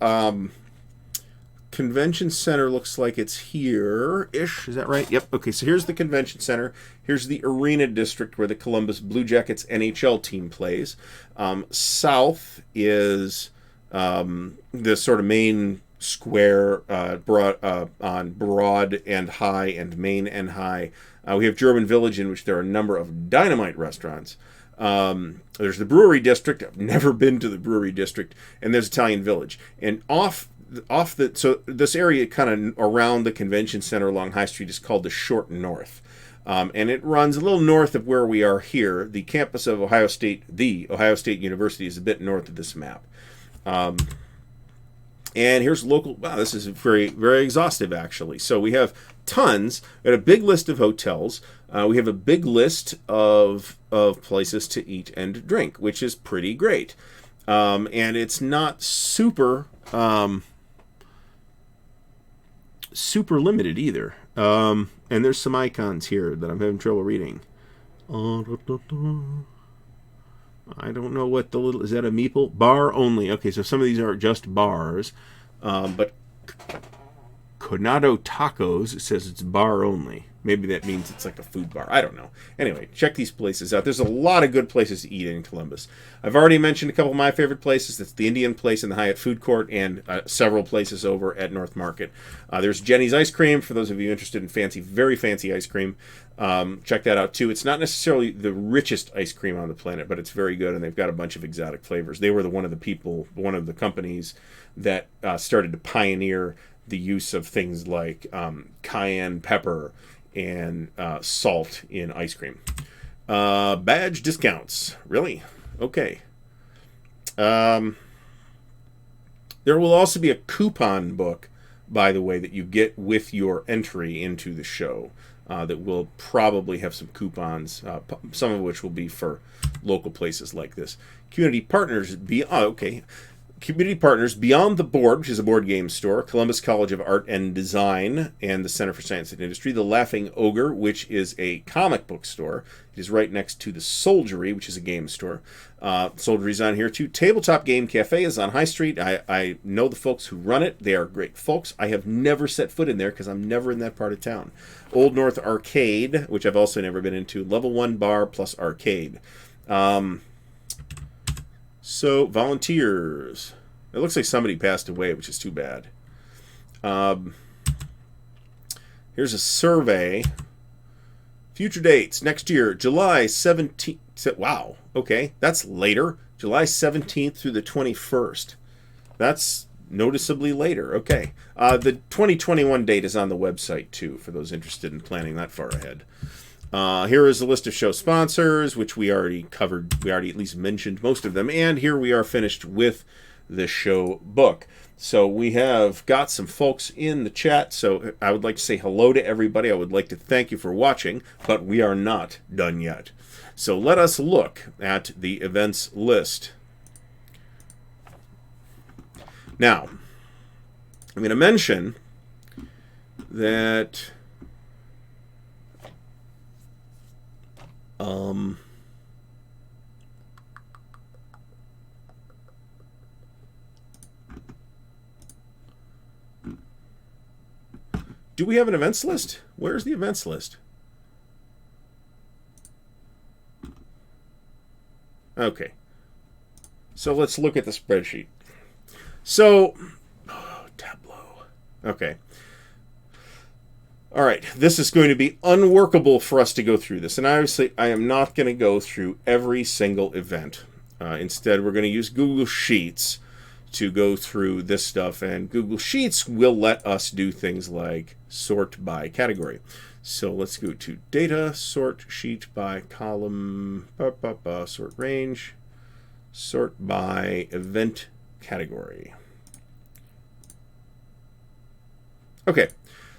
Convention Center. Looks like it's here-ish. Is that right? Yep. Okay, so here's the Convention Center. Here's the Arena District where the Columbus Blue Jackets NHL team plays. South is the sort of main square on Broad and High and Main and High. We have German Village, in which there are a number of dynamite restaurants. There's the Brewery District. I've never been to the Brewery District. And there's Italian Village. And so this area kind of around the Convention Center along High Street is called the Short North. And it runs a little north of where we are here. The campus of Ohio State University, is a bit north of this map. And here's local. Wow, this is very, very exhaustive, actually. So we have tons. We have a big list of hotels. We have a big list of places to eat and drink, which is pretty great. And it's not super limited either. And there's some icons here that I'm having trouble reading. I don't know what the little... Is that a meeple? Bar only. Okay, so some of these are just bars. But Conado Tacos, it says it's bar only. Maybe that means it's like a food bar. I don't know. Anyway, check these places out. There's a lot of good places to eat in Columbus. I've already mentioned a couple of my favorite places. That's the Indian Place in the Hyatt Food Court and several places over at North Market. There's Jenny's Ice Cream, for those of you interested in fancy, very fancy ice cream. Check that out, too. It's not necessarily the richest ice cream on the planet, but it's very good, and they've got a bunch of exotic flavors. They were one of the companies that started to pioneer the use of things like cayenne pepper and salt in ice cream. Badge discounts. Really? Okay. There will also be a coupon book, by the way, that you get with your entry into the show that will probably have some coupons, some of which will be for local places like this. Community Partners. Community Partners Beyond the Board, which is a board game store, Columbus College of Art and Design, and the Center for Science and Industry. The Laughing Ogre, which is a comic book store. It is right next to the Soldiery, which is a game store. Soldiery's on here, too. Tabletop Game Cafe is on High Street. I know the folks who run it. They are great folks. I have never set foot in there because I'm never in that part of town. Old North Arcade, which I've also never been into. Level 1 bar plus arcade. So, volunteers. It looks like somebody passed away, which is too bad. Here's a survey. If Future dates next year, July 17th. Wow, okay, that's later. July 17th through the 21st. That's noticeably later. Okay. The 2021 date is on the website, too, for those interested in planning that far ahead. Here is a list of show sponsors, which we already covered. We already at least mentioned most of them. And here we are finished with the show book. So we have got some folks in the chat. So I would like to say hello to everybody. I would like to thank you for watching, but we are not done yet. So let us look at the events list. Now, I'm going to mention that do we have an events list? Where's the events list? Okay. So let's look at the spreadsheet. So, Tableau. Okay. All right. This is going to be unworkable for us to go through this. And obviously, I am not going to go through every single event. Instead, we're going to use Google Sheets to go through this stuff. And Google Sheets will let us do things like sort by category. So let's go to Data, Sort Sheet by Column, Sort Range, Sort by Event Category. Okay,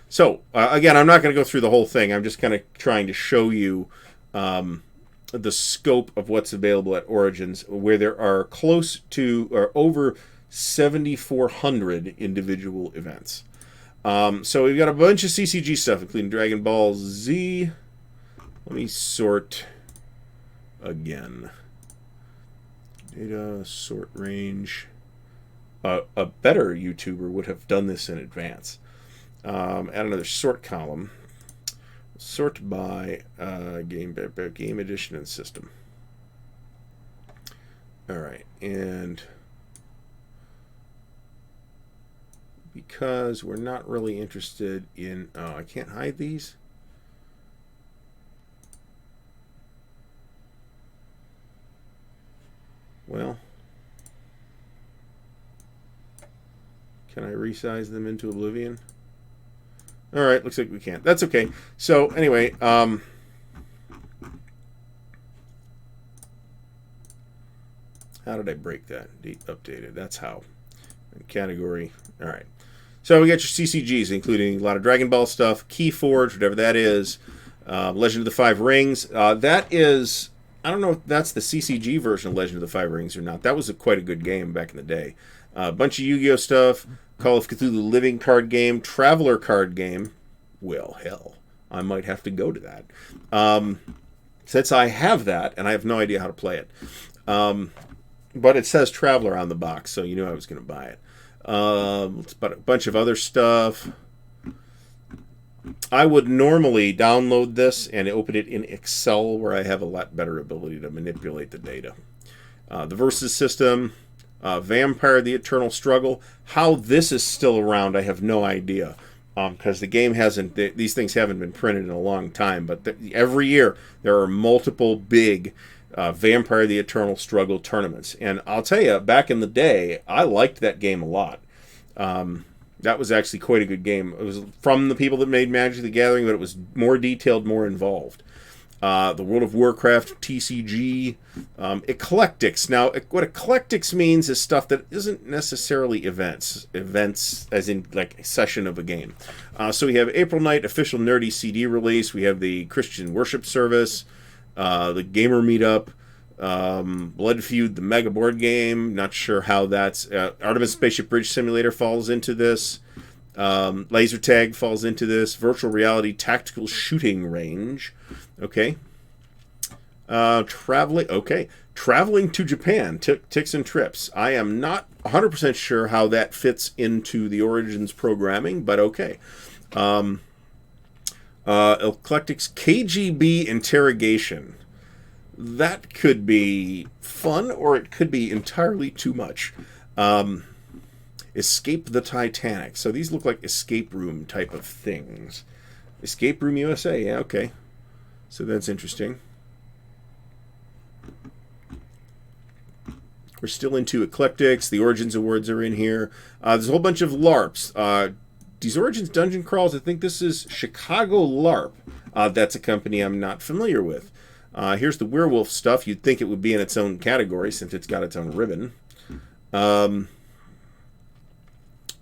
so again, I'm not going to go through the whole thing. I'm just kind of trying to show you the scope of what's available at Origins, where there are close to or over 7,400 individual events. So we've got a bunch of CCG stuff, including Dragon Ball Z. Let me sort again. Data, sort range. A better YouTuber would have done this in advance. Add another sort column. Sort by game edition and system. All right, and because we're not really interested in... Oh, I can't hide these? Well, can I resize them into oblivion? All right, looks like we can't. That's okay. So anyway, how did I break that? Date updated. That's how. And category. All right. So we got your CCGs, including a lot of Dragon Ball stuff, Keyforge, whatever that is, Legend of the Five Rings. That is, I don't know if that's the CCG version of Legend of the Five Rings or not. That was quite a good game back in the day. A bunch of Yu-Gi-Oh stuff, Call of Cthulhu Living card game, Traveler card game. Well, hell, I might have to go to that. Since I have that, and I have no idea how to play it. But it says Traveler on the box, so you knew I was going to buy it. It's about a bunch of other stuff. I would normally download this and open it in Excel, where I have a lot better ability to manipulate the data. The Versus system, Vampire: The Eternal Struggle. How this is still around, I have no idea, because the game hasn't. These things haven't been printed in a long time. But every year there are multiple big Vampire: The Eternal Struggle tournaments, and I'll tell you, back in the day, I liked that game a lot. That was actually quite a good game. It was from the people that made Magic: The Gathering, but it was more detailed, more involved. The World of Warcraft TCG, Eclectics. Now, what Eclectics means is stuff that isn't necessarily events as in like a session of a game. So we have April Night official nerdy CD release. We have the Christian worship service, the Gamer Meetup, Blood Feud, the Mega Board game. Not sure how that's... Artemis Spaceship Bridge Simulator falls into this. Laser Tag falls into this. Virtual Reality Tactical Shooting Range. Okay. Traveling to Japan. Ticks and Trips. I am not 100% sure how that fits into the Origins programming, but okay. Eclectics KGB Interrogation. That could be fun, or it could be entirely too much. Escape the Titanic. So these look like escape room type of things. Escape Room USA, yeah, okay. So that's interesting. We're still into Eclectics. The Origins Awards are in here. There's a whole bunch of LARPs. These Origins Dungeon Crawls, I think this is Chicago LARP. That's a company I'm not familiar with. Here's the werewolf stuff. You'd think it would be in its own category since it's got its own ribbon.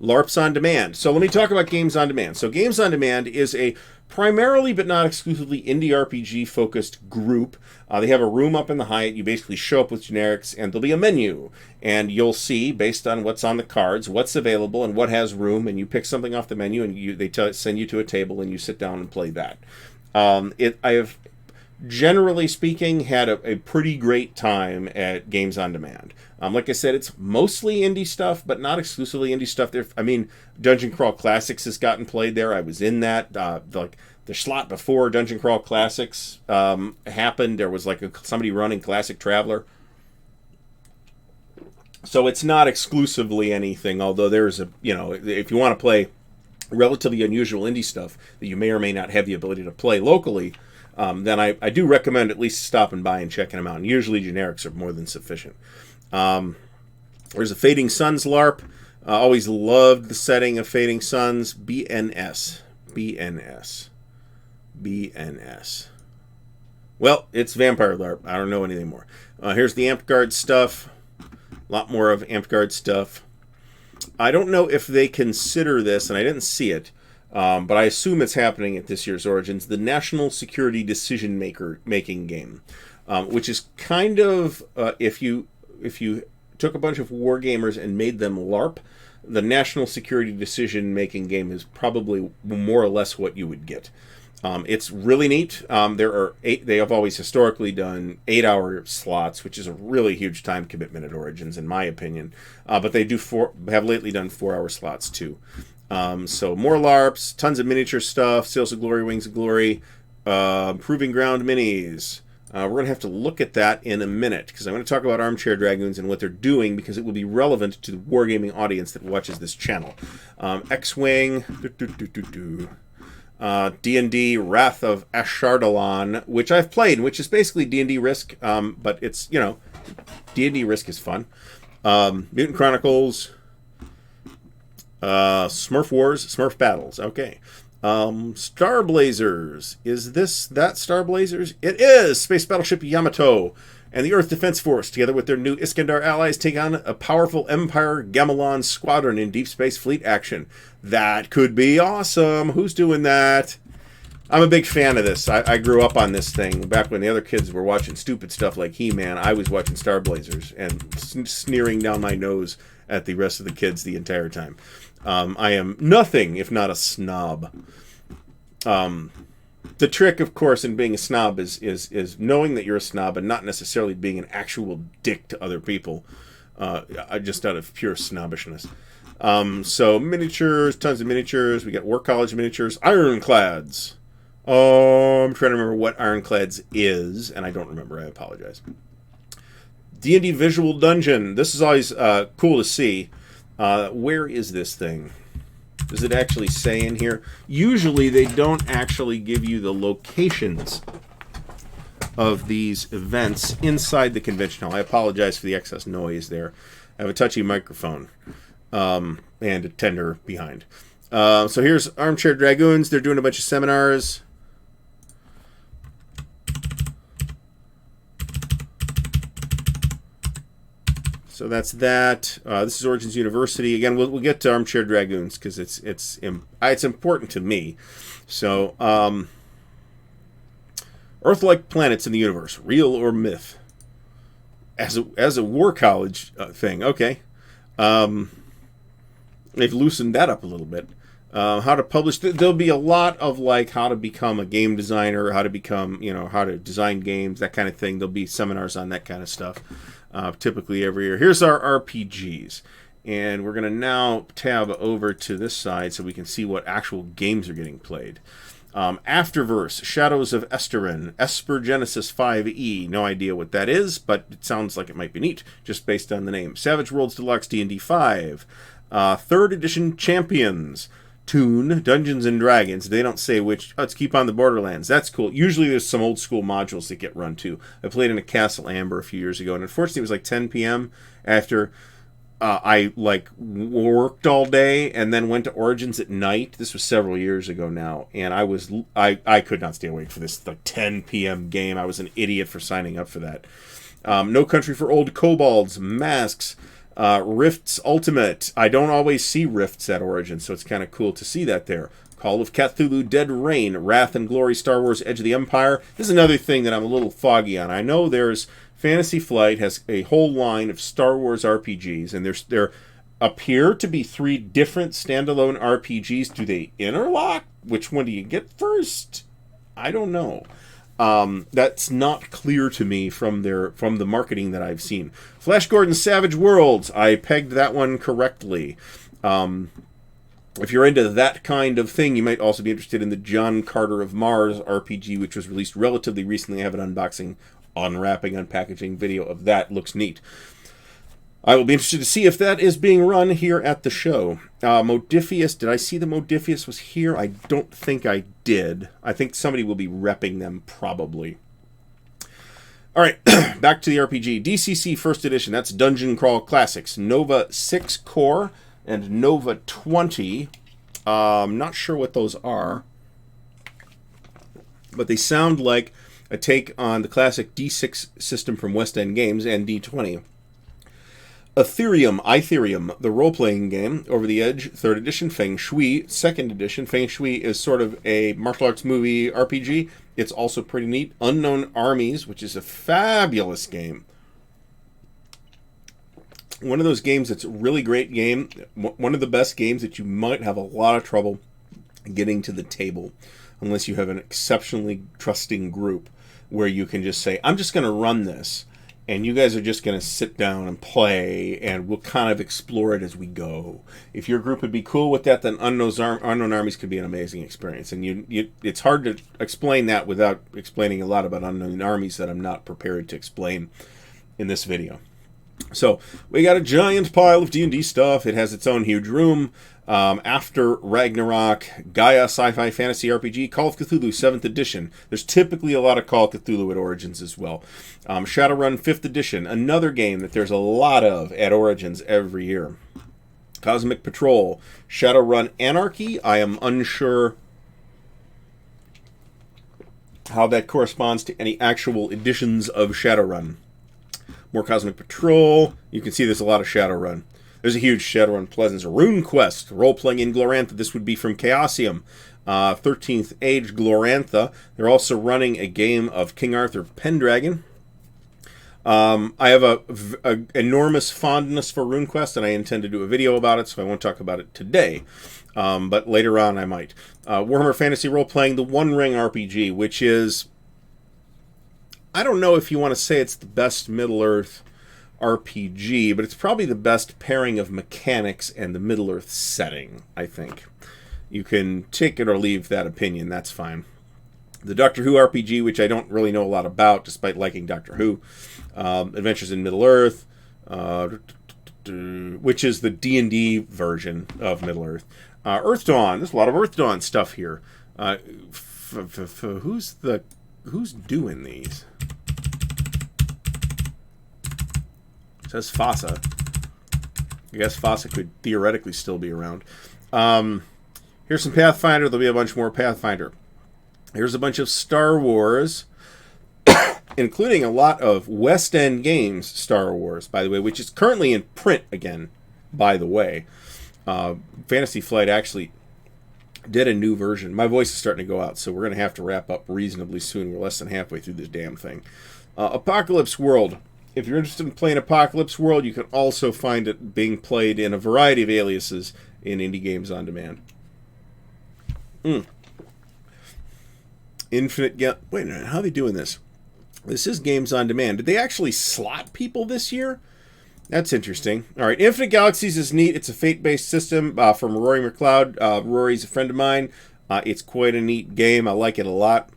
LARPs on Demand. So let me talk about Games on Demand. So Games on Demand is a primarily but not exclusively indie RPG focused group. They have a room up in the Hyatt. You basically show up with generics and there'll be a menu. And you'll see, based on what's on the cards, what's available and what has room. And you pick something off the menu and they send you to a table and you sit down and play that. I have, generally speaking, had a pretty great time at Games on Demand. Like I said, it's mostly indie stuff, but not exclusively indie stuff. Dungeon Crawl Classics has gotten played there. I was in that. The slot before Dungeon Crawl Classics happened, there was somebody running Classic Traveler. So it's not exclusively anything, although there's if you want to play relatively unusual indie stuff that you may or may not have the ability to play locally, then I do recommend at least stopping by and checking them out. And usually generics are more than sufficient. There's a Fading Suns LARP. Always loved the setting of Fading Suns. BNS. Well, it's Vampire LARP. I don't know anything more. Here's the Amped Guard stuff. A lot more of Amped Guard stuff. I don't know if they consider this, and I didn't see it, but I assume it's happening at this year's Origins, the National Security Decision Making game, which is kind of, if you took a bunch of wargamers and made them LARP, the National Security Decision Making game is probably more or less what you would get. It's really neat. They have always historically done 8-hour slots, which is a really huge time commitment at Origins, in my opinion. But they have lately done 4-hour slots too. So more LARPs, tons of miniature stuff, Sails of Glory, Wings of Glory, Proving Ground minis. We're going to have to look at that in a minute, because I'm going to talk about Armchair Dragoons and what they're doing, because it will be relevant to the wargaming audience that watches this channel. X-Wing, D&D Wrath of Ashardalon, which I've played, which is basically D&D Risk, but it's, D&D Risk is fun. Mutant Chronicles, Smurf Wars, Smurf Battles, okay. Star Blazers. Is this that Star Blazers? It is! Space Battleship Yamato and the Earth Defense Force, together with their new Iskandar allies, take on a powerful Empire Gamelon squadron in Deep Space Fleet action. That could be awesome. Who's doing that? I'm a big fan of this. I grew up on this thing. Back when the other kids were watching stupid stuff like He-Man, I was watching Star Blazers and sneering down my nose at the rest of the kids the entire time. I am nothing if not a snob. The trick, of course, in being a snob is knowing that you're a snob and not necessarily being an actual dick to other people, just out of pure snobbishness. So miniatures, tons of miniatures. We got War College miniatures, Ironclads. I'm trying to remember what Ironclads is, and I don't remember. I apologize. D&D Visual Dungeon. This is always cool to see. Where is this thing? Does it actually say in here? Usually they don't actually give you the locations of these events inside the convention hall. I apologize for the excess noise there. I have a touchy microphone and a tender behind. So here's Armchair Dragoons. They're doing a bunch of seminars. So that's that. This is Origins University. Again, we'll get to Armchair Dragoons because it's important to me. So, Earth-like planets in the universe, real or myth? As a War College thing, okay. They've loosened that up a little bit. How to publish. There'll be a lot of how to become a game designer, how to become, how to design games, that kind of thing. There'll be seminars on that kind of stuff. Typically every year. Here's our RPGs. And we're going to now tab over to this side so we can see what actual games are getting played. Afterverse, Shadows of Esterin, Esper Genesis 5e. No idea what that is, but it sounds like it might be neat, just based on the name. Savage Worlds Deluxe D&D 5. 3rd Edition Champions. tune, Dungeons and Dragons. They don't say which. Let's keep on the Borderlands. That's cool. Usually there's some old school modules that get run too. I played in a Castle Amber a few years ago, and unfortunately it was like 10 p.m. after I like worked all day and then went to Origins at night. This was several years ago now, and I could not stay awake for this like 10 p.m. game. I was an idiot for signing up for that. No Country for Old Kobolds, Masks, Rifts Ultimate. I don't always see Rifts at Origins, so it's kind of cool to see that there. Call of Cthulhu, Dead Rain, Wrath and Glory, Star Wars, Edge of the Empire. This is another thing that I'm a little foggy on. I know there's Fantasy Flight has a whole line of Star Wars RPGs, and there appear to be 3 different standalone RPGs. Do they interlock? Which one do you get first? I don't know. That's not clear to me from the marketing that I've seen. Flash Gordon's Savage Worlds. I pegged that one correctly. If you're into that kind of thing, you might also be interested in the John Carter of Mars RPG, which was released relatively recently. I have an unboxing, unwrapping, unpackaging video of that. Looks neat. I will be interested to see if that is being run here at the show. Modifius, did I see the Modifius was here? I don't think I did. I think somebody will be repping them probably. All right, back to the RPG. DCC First Edition, that's Dungeon Crawl Classics. Nova 6 Core and Nova 20. I'm not sure what those are, but they sound like a take on the classic D6 system from West End Games and D20. Itherium, the role-playing game, Over the Edge, 3rd edition, Feng Shui, 2nd edition. Feng Shui is sort of a martial arts movie RPG. It's also pretty neat. Unknown Armies, which is a fabulous game. One of those games that's a really great game. One of the best games that you might have a lot of trouble getting to the table unless you have an exceptionally trusting group where you can just say, I'm just going to run this. And you guys are just going to sit down and play, and we'll kind of explore it as we go. If your group would be cool with that, then Unknown Armies could be an amazing experience. And it's hard to explain that without explaining a lot about Unknown Armies that I'm not prepared to explain in this video. So we got a giant pile of D&D stuff. It has its own huge room. After Ragnarok, Gaia Sci-Fi Fantasy RPG, Call of Cthulhu 7th Edition. There's typically a lot of Call of Cthulhu at Origins as well. Shadowrun 5th Edition, another game that there's a lot of at Origins every year. Cosmic Patrol, Shadowrun Anarchy. I am unsure how that corresponds to any actual editions of Shadowrun. More Cosmic Patrol. You can see there's a lot of Shadowrun. There's a huge Shadowrun Pleasance. Rune Quest, role-playing in Glorantha. This would be from Chaosium. 13th Age Glorantha. They're also running a game of King Arthur Pendragon. I have a enormous fondness for Rune Quest, and I intend to do a video about it, so I won't talk about it today. But later on I might. Warhammer Fantasy Role-Playing, the One Ring RPG, which is... I don't know if you want to say it's the best Middle-earth RPG, but it's probably the best pairing of mechanics and the Middle-earth setting, I think. You can take it or leave that opinion, that's fine. The Doctor Who RPG, which I don't really know a lot about, despite liking Doctor Who. Adventures in Middle-earth, which is the D&D version of Middle-earth. Earth Dawn, there's a lot of Earth Dawn stuff here. Who's doing these? It says FASA. I guess FASA could theoretically still be around. Here's some Pathfinder. There'll be a bunch more Pathfinder. Here's a bunch of Star Wars, including a lot of West End Games Star Wars, by the way, which is currently in print again, by the way. Fantasy Flight actually did a new version. My voice is starting to go out, so we're going to have to wrap up reasonably soon. We're less than halfway through this damn thing. Apocalypse World. If you're interested in playing Apocalypse World, you can also find it being played in a variety of aliases in Indie Games On Demand. Wait a minute, how are they doing this? This is Games On Demand. Did they actually slot people this year? That's interesting. All right, Infinite Galaxies is neat. It's a fate-based system from Rory McLeod. Rory's a friend of mine. It's quite a neat game. I like it a lot.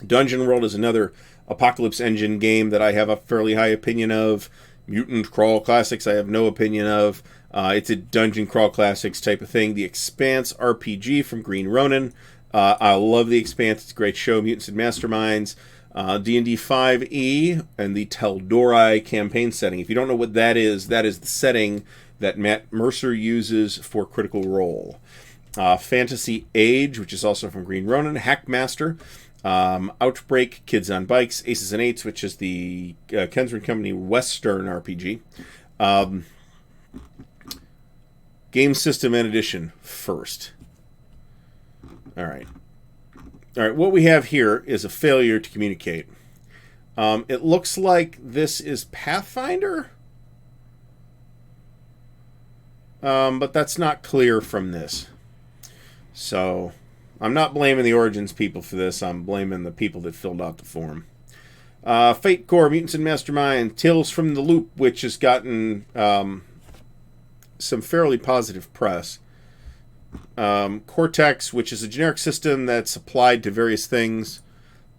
Dungeon World is another Apocalypse Engine game that I have a fairly high opinion of. Mutant Crawl Classics I have no opinion of. It's a dungeon crawl classics type of thing. The Expanse RPG from Green Ronin. I love The Expanse. It's a great show. Mutants and Masterminds. D&D 5e and the Teldori campaign setting. If you don't know what that is the setting that Matt Mercer uses for Critical Role. Fantasy Age, which is also from Green Ronin. Hackmaster. Outbreak, Kids on Bikes. Aces and Eights, which is the Kensrin Company Western RPG. Game System and Edition first. All right, what we have here is a failure to communicate. It looks like this is Pathfinder, but that's not clear from this. So I'm not blaming the Origins people for this. I'm blaming the people that filled out the form. Fate Core, Mutants and Mastermind, Tales from the Loop, which has gotten some fairly positive press. Cortex, which is a generic system that's applied to various things.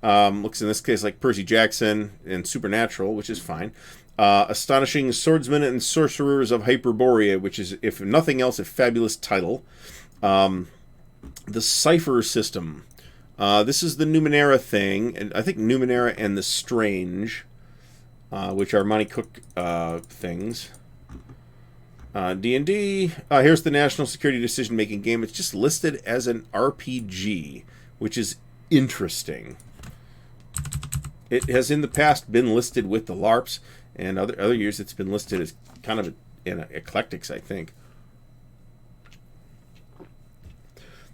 Looks in this case like Percy Jackson and Supernatural, which is fine. Astonishing Swordsmen and Sorcerers of Hyperborea, which is, if nothing else, a fabulous title. The Cipher system. This is the Numenera thing, and I think Numenera and the Strange, which are Monty Cook things. D&D. Here's the National Security Decision-Making Game. It's just listed as an RPG, which is interesting. It has in the past been listed with the LARPs, and other years it's been listed as kind of in eclectics, I think.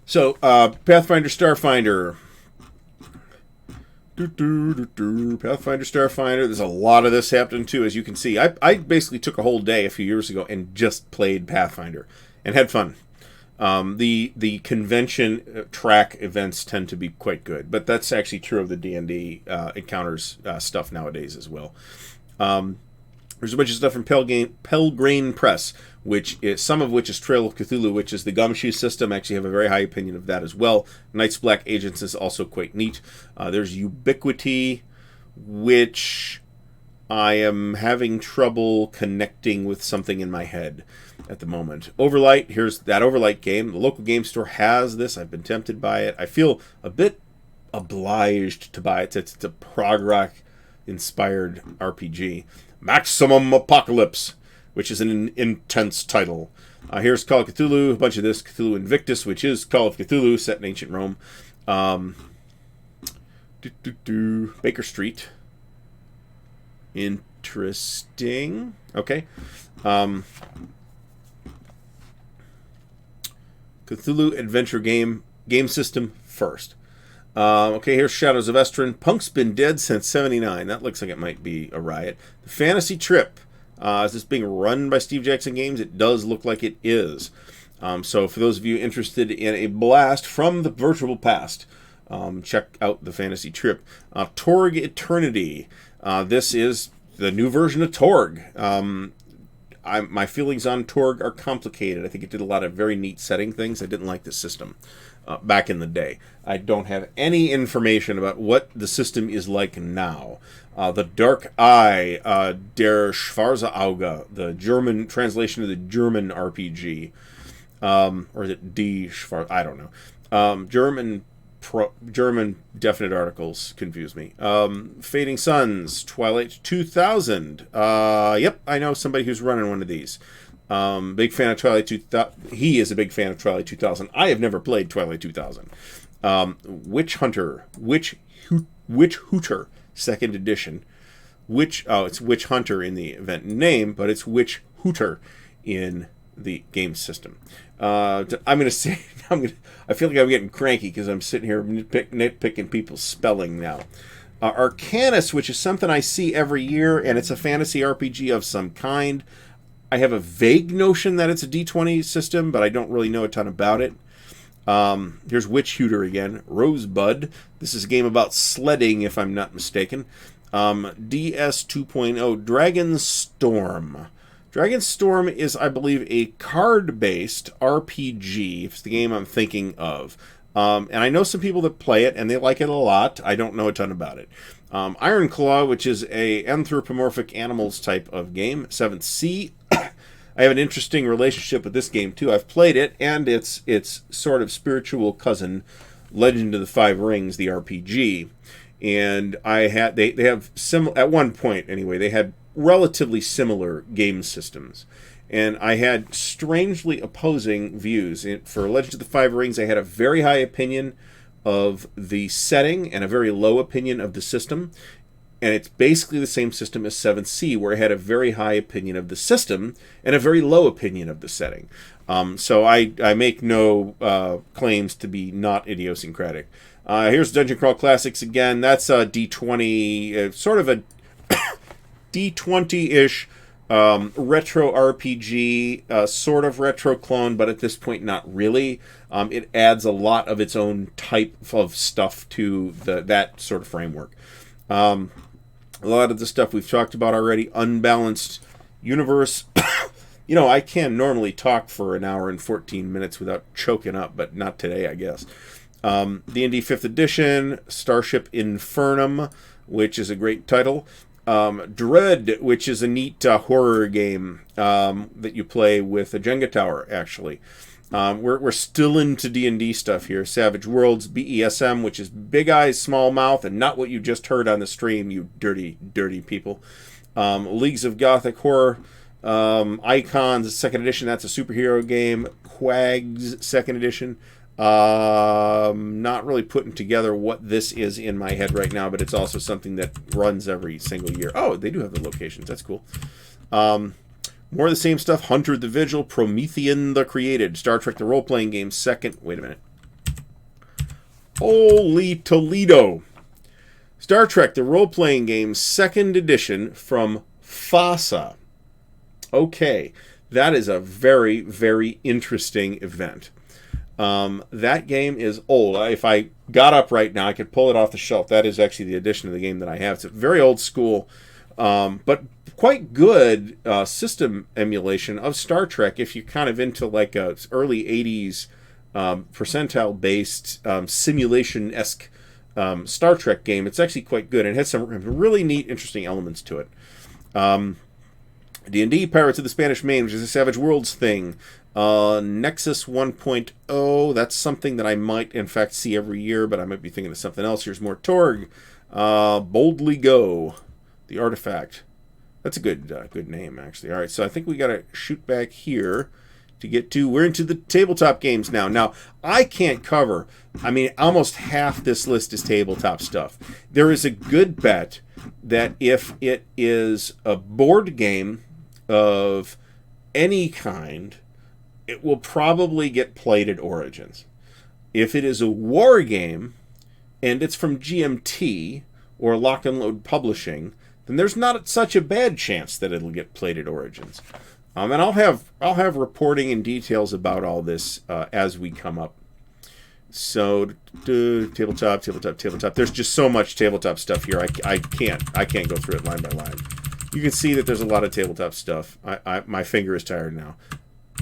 So, Pathfinder Starfinder. Pathfinder Starfinder. There's a lot of this happening too, as you can see. I basically took a whole day a few years ago and just played Pathfinder and had fun. The convention track events tend to be quite good, but that's actually true of the D&D encounters stuff nowadays as well. There's a bunch of stuff from Pelgrane Press, some of which is Trail of Cthulhu, which is the Gumshoe system. I actually have a very high opinion of that as well. Night's Black Agents is also quite neat. There's Ubiquity, which I am having trouble connecting with something in my head at the moment. Overlight, here's that Overlight game. The local game store has this. I've been tempted by it. I feel a bit obliged to buy it. It's a prog rock inspired RPG. Maximum Apocalypse, which is an intense title. Here's Call of Cthulhu, a bunch of this. Cthulhu Invictus, which is Call of Cthulhu, set in ancient Rome. Baker Street. Interesting. Okay. Cthulhu Adventure Game system first. Okay, here's Shadows of Estrin. Punk's been dead since 79. That looks like it might be a riot. The Fantasy Trip. Is this being run by Steve Jackson Games? It does look like it is. So for those of you interested in a blast from the virtual past, check out the Fantasy Trip. Torg Eternity. This is the new version of Torg. My feelings on Torg are complicated. I think it did a lot of very neat setting things. I didn't like the system back in the day. I don't have any information about what the system is like now. The Dark Eye, Der Schwarze Auge, the German translation of the German RPG. Or is it Die Schwarze? I don't know. German definite articles confuse me. Fading Suns, Twilight 2000. Yep, I know somebody who's running one of these. Big fan of Twilight 2000. He is a big fan of Twilight 2000. I have never played Twilight 2000. Witch Hunter, Witch Hooter, second edition. It's Witch Hunter in the event name, but it's Witch Hooter in the game system. I'm going to say, I feel like I'm getting cranky because I'm sitting here nitpicking people's spelling now. Arcanus, which is something I see every year, and it's a fantasy RPG of some kind. I have a vague notion that it's a D20 system, but I don't really know a ton about it. Here's Witch Hooter again. Rosebud. This is a game about sledding, if I'm not mistaken. DS 2.0. Dragon Storm. Dragon Storm is, I believe, a card-based RPG. It's the game I'm thinking of. And I know some people that play it, and they like it a lot. I don't know a ton about it. Iron Claw, which is a anthropomorphic animals type of game. 7th Sea. I have an interesting relationship with this game too. I've played it and its sort of spiritual cousin, Legend of the Five Rings, the RPG. And they have at one point anyway, they had relatively similar game systems. And I had strangely opposing views. For Legend of the Five Rings, I had a very high opinion of the setting and a very low opinion of the system. And it's basically the same system as 7th Sea, where I had a very high opinion of the system and a very low opinion of the setting. So I make no claims to be not idiosyncratic. Here's Dungeon Crawl Classics again. That's a D20, sort of a D20-ish retro RPG, sort of retro clone, but at this point not really. It adds a lot of its own type of stuff to that sort of framework. A lot of the stuff we've talked about already. Unbalanced universe. I can normally talk for an hour and 14 minutes without choking up, but not today, I guess. D&D 5th edition, Starship Infernum, which is a great title. Dread, which is a neat horror game that you play with a Jenga tower, actually. We're still into D&D stuff here. Savage Worlds, BESM, which is Big Eyes, Small Mouth, and not what you just heard on the stream, you dirty, dirty people. Leagues of Gothic Horror, Icons, 2nd edition, that's a superhero game. Quags, 2nd edition. Not really putting together what this is in my head right now, but it's also something that runs every single year. Oh, they do have the locations. That's cool. More of the same stuff. Hunter the Vigil, Promethean the Created, Star Trek the Role-Playing Game, second... Wait a minute. Holy Toledo. Star Trek the Role-Playing Game, 2nd edition from FASA. Okay, that is a very, very interesting event. That game is old. If I got up right now, I could pull it off the shelf. That is actually the edition of the game that I have. It's a very old school, but quite good system emulation of Star Trek if you're kind of into like a early 80s percentile-based simulation-esque Star Trek game. It's actually quite good, and it has some really neat, interesting elements to it. D&D, Pirates of the Spanish Main, which is a Savage Worlds thing. Nexus 1.0, that's something that I might, in fact, see every year, but I might be thinking of something else. Here's more Torg. Boldly Go, the Artifact. That's a good name, actually. All right, so I think we got to shoot back here to get to... We're into the tabletop games now. Now, I can't cover... almost half this list is tabletop stuff. There is a good bet that if it is a board game of any kind, it will probably get played at Origins. If it is a war game, and it's from GMT or Lock and Load Publishing, then there's not such a bad chance that it'll get played at Origins. And I'll have reporting and details about all this as we come up. So tabletop. There's just so much tabletop stuff here. I can't go through it line by line. You can see that there's a lot of tabletop stuff. My finger is tired now.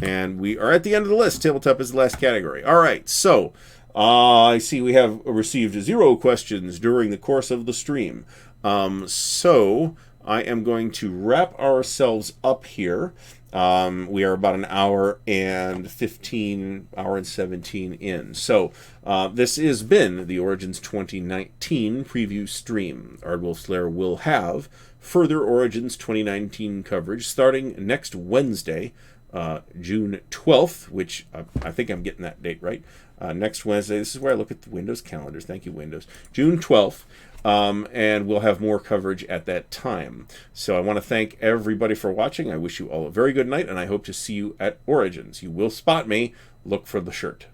And we are at the end of the list. Tabletop is the last category. All right, so I see we have received 0 questions during the course of the stream. So I am going to wrap ourselves up here. We are about an hour and 17 in. So this has been the Origins 2019 preview stream. Ardwolf's Lair will have further Origins 2019 coverage starting next Wednesday, June 12th, which I think I'm getting that date right. Next Wednesday, this is where I look at the Windows calendars. Thank you, Windows. June 12th. And we'll have more coverage at that time. So I want to thank everybody for watching. I wish you all a very good night, and I hope to see you at Origins. You will spot me. Look for the shirt.